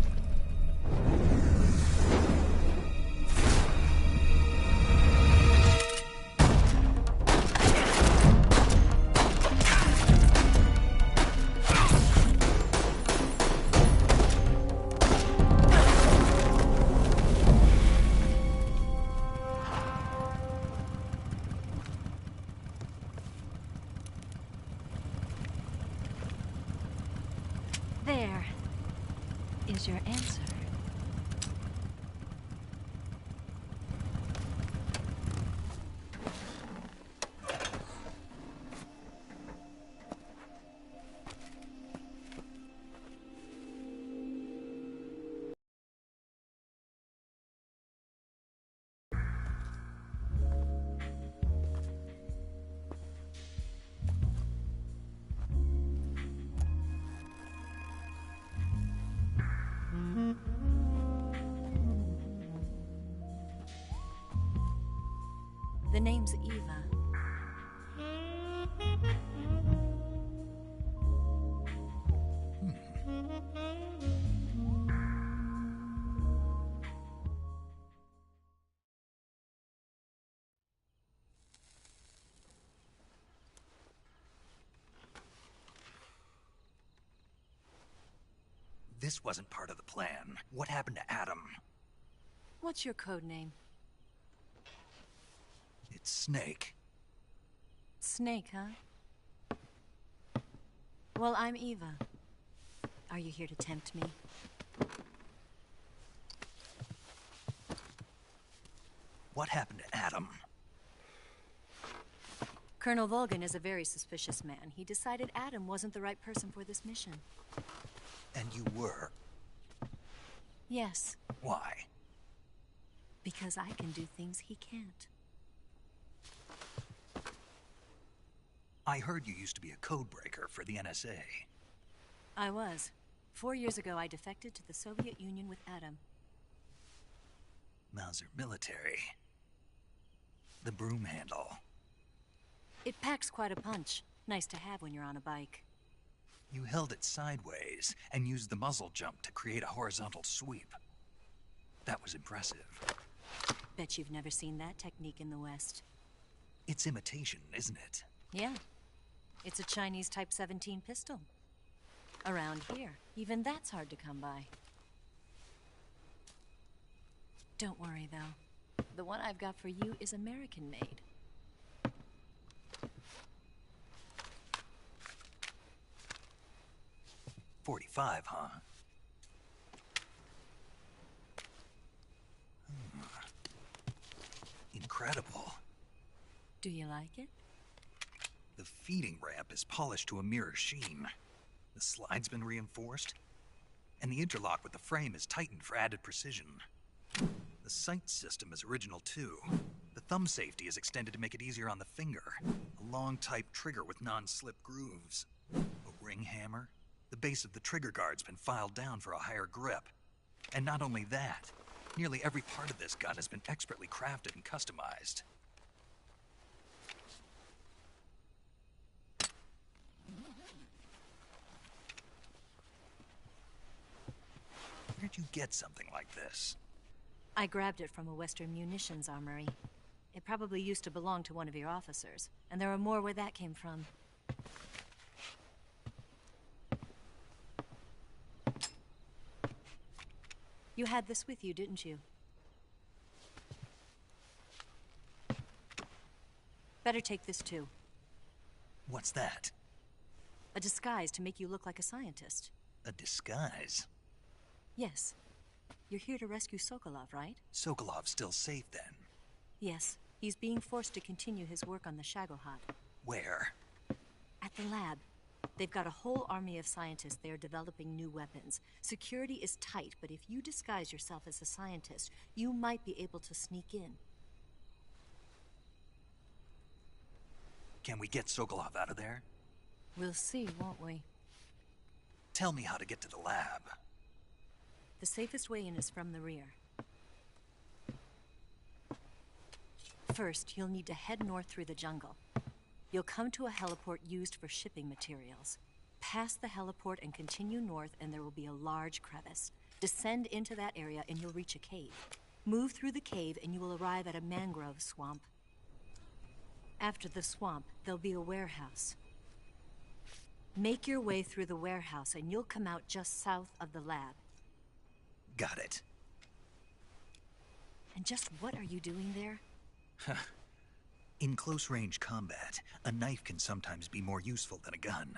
There is your answer. The name's Eva.
This wasn't part of the plan. What happened to Adam?
What's your code name?
It's Snake.
Snake, huh? Well, I'm Eva. Are you here to tempt me?
What happened to Adam?
Colonel Volgan is a very suspicious man. He decided Adam wasn't the right person for this mission.
And you were?
Yes.
Why?
Because I can do things he can't.
I heard you used to be a codebreaker for the NSA.
I was. 4 years ago, I defected to the Soviet Union with Adam.
Mauser military. The broom handle.
It packs quite a punch. Nice to have when you're on a bike.
You held it sideways and used the muzzle jump to create a horizontal sweep. That was impressive.
Bet you've never seen that technique in the West.
It's imitation, isn't it?
Yeah. It's a Chinese Type 17 pistol. Around here, even that's hard to come by. Don't worry, though. The one I've got for you is American-made.
.45, huh? Incredible.
Do you like it?
The feeding ramp is polished to a mirror sheen. The slide's been reinforced, and the interlock with the frame is tightened for added precision. The sight system is original too. The thumb safety is extended to make it easier on the finger. A long type trigger with non-slip grooves. A ring hammer. The base of the trigger guard's been filed down for a higher grip. And not only that, nearly every part of this gun has been expertly crafted and customized. Where'd you get something like this?
I grabbed it from a Western munitions armory. It probably used to belong to one of your officers, and there are more where that came from. You had this with you, didn't you? Better take this too.
What's that?
A disguise to make you look like a scientist.
A disguise?
Yes. You're here to rescue Sokolov, right?
Sokolov's still safe then?
Yes. He's being forced to continue his work on the Shagohod.
Where?
At the lab. They've got a whole army of scientists there developing new weapons. Security is tight, but if you disguise yourself as a scientist, you might be able to sneak in.
Can we get Sokolov out of there?
We'll see, won't we?
Tell me how to get to the lab.
The safest way in is from the rear. First, you'll need to head north through the jungle. You'll come to a heliport used for shipping materials. Pass the heliport and continue north, and there will be a large crevice. Descend into that area and you'll reach a cave. Move through the cave and you will arrive at a mangrove swamp. After the swamp, there'll be a warehouse. Make your way through the warehouse and you'll come out just south of the lab.
Got it.
And just what are you doing there?
In close-range combat, a knife can sometimes be more useful than a gun.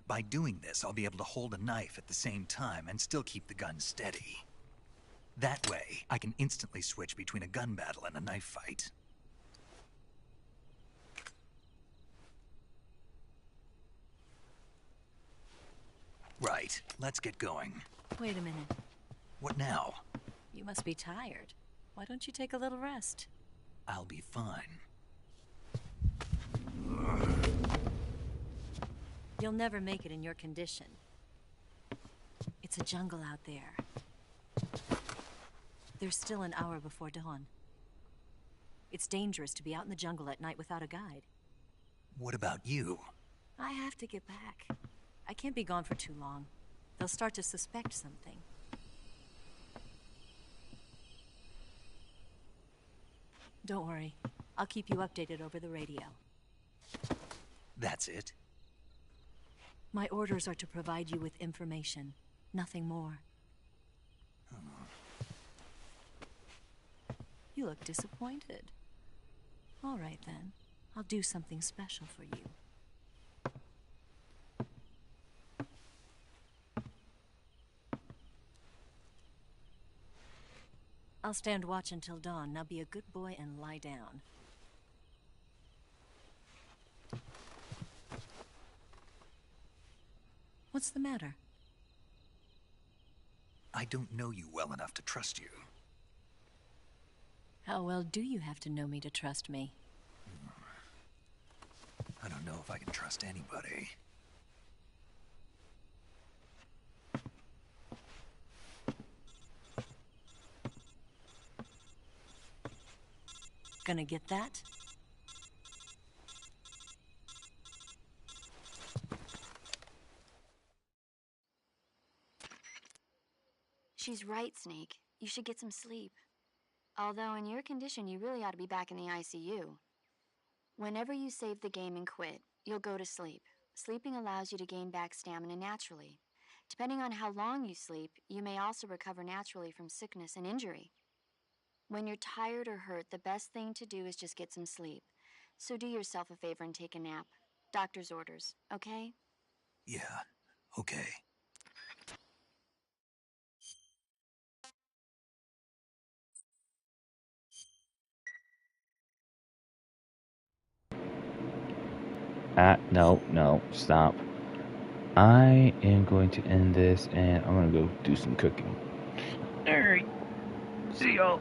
By doing this, I'll be able to hold a knife at the same time and still keep the gun steady. That way, I can instantly switch between a gun battle and a knife fight. Right, let's get going.
Wait a minute.
What now?
You must be tired. Why don't you take a little rest?
I'll be fine.
You'll never make it in your condition. It's a jungle out there. There's still an hour before dawn. It's dangerous to be out in the jungle at night without a guide.
What about you?
I have to get back. I can't be gone for too long. They'll start to suspect something. Don't worry. I'll keep you updated over the radio.
That's it?
My orders are to provide you with information. Nothing more. You look disappointed. All right, then. I'll do something special for you. I'll stand watch until dawn. Now be a good boy and lie down. What's the matter?
I don't know you well enough to trust you.
How well do you have to know me to trust me?
I don't know if I can trust anybody.
Gonna get that?
She's right, Snake. You should get some sleep. Although in your condition, you really ought to be back in the ICU. Whenever you save the game and quit, you'll go to sleep. Sleeping allows you to gain back stamina naturally. Depending on how long you sleep, you may also recover naturally from sickness and injury. When you're tired or hurt, the best thing to do is just get some sleep. So do yourself a favor and take a nap. Doctor's orders, okay?
Yeah, okay.
No, stop. I am going to end this, and I'm going to go do some cooking. Alright, see y'all.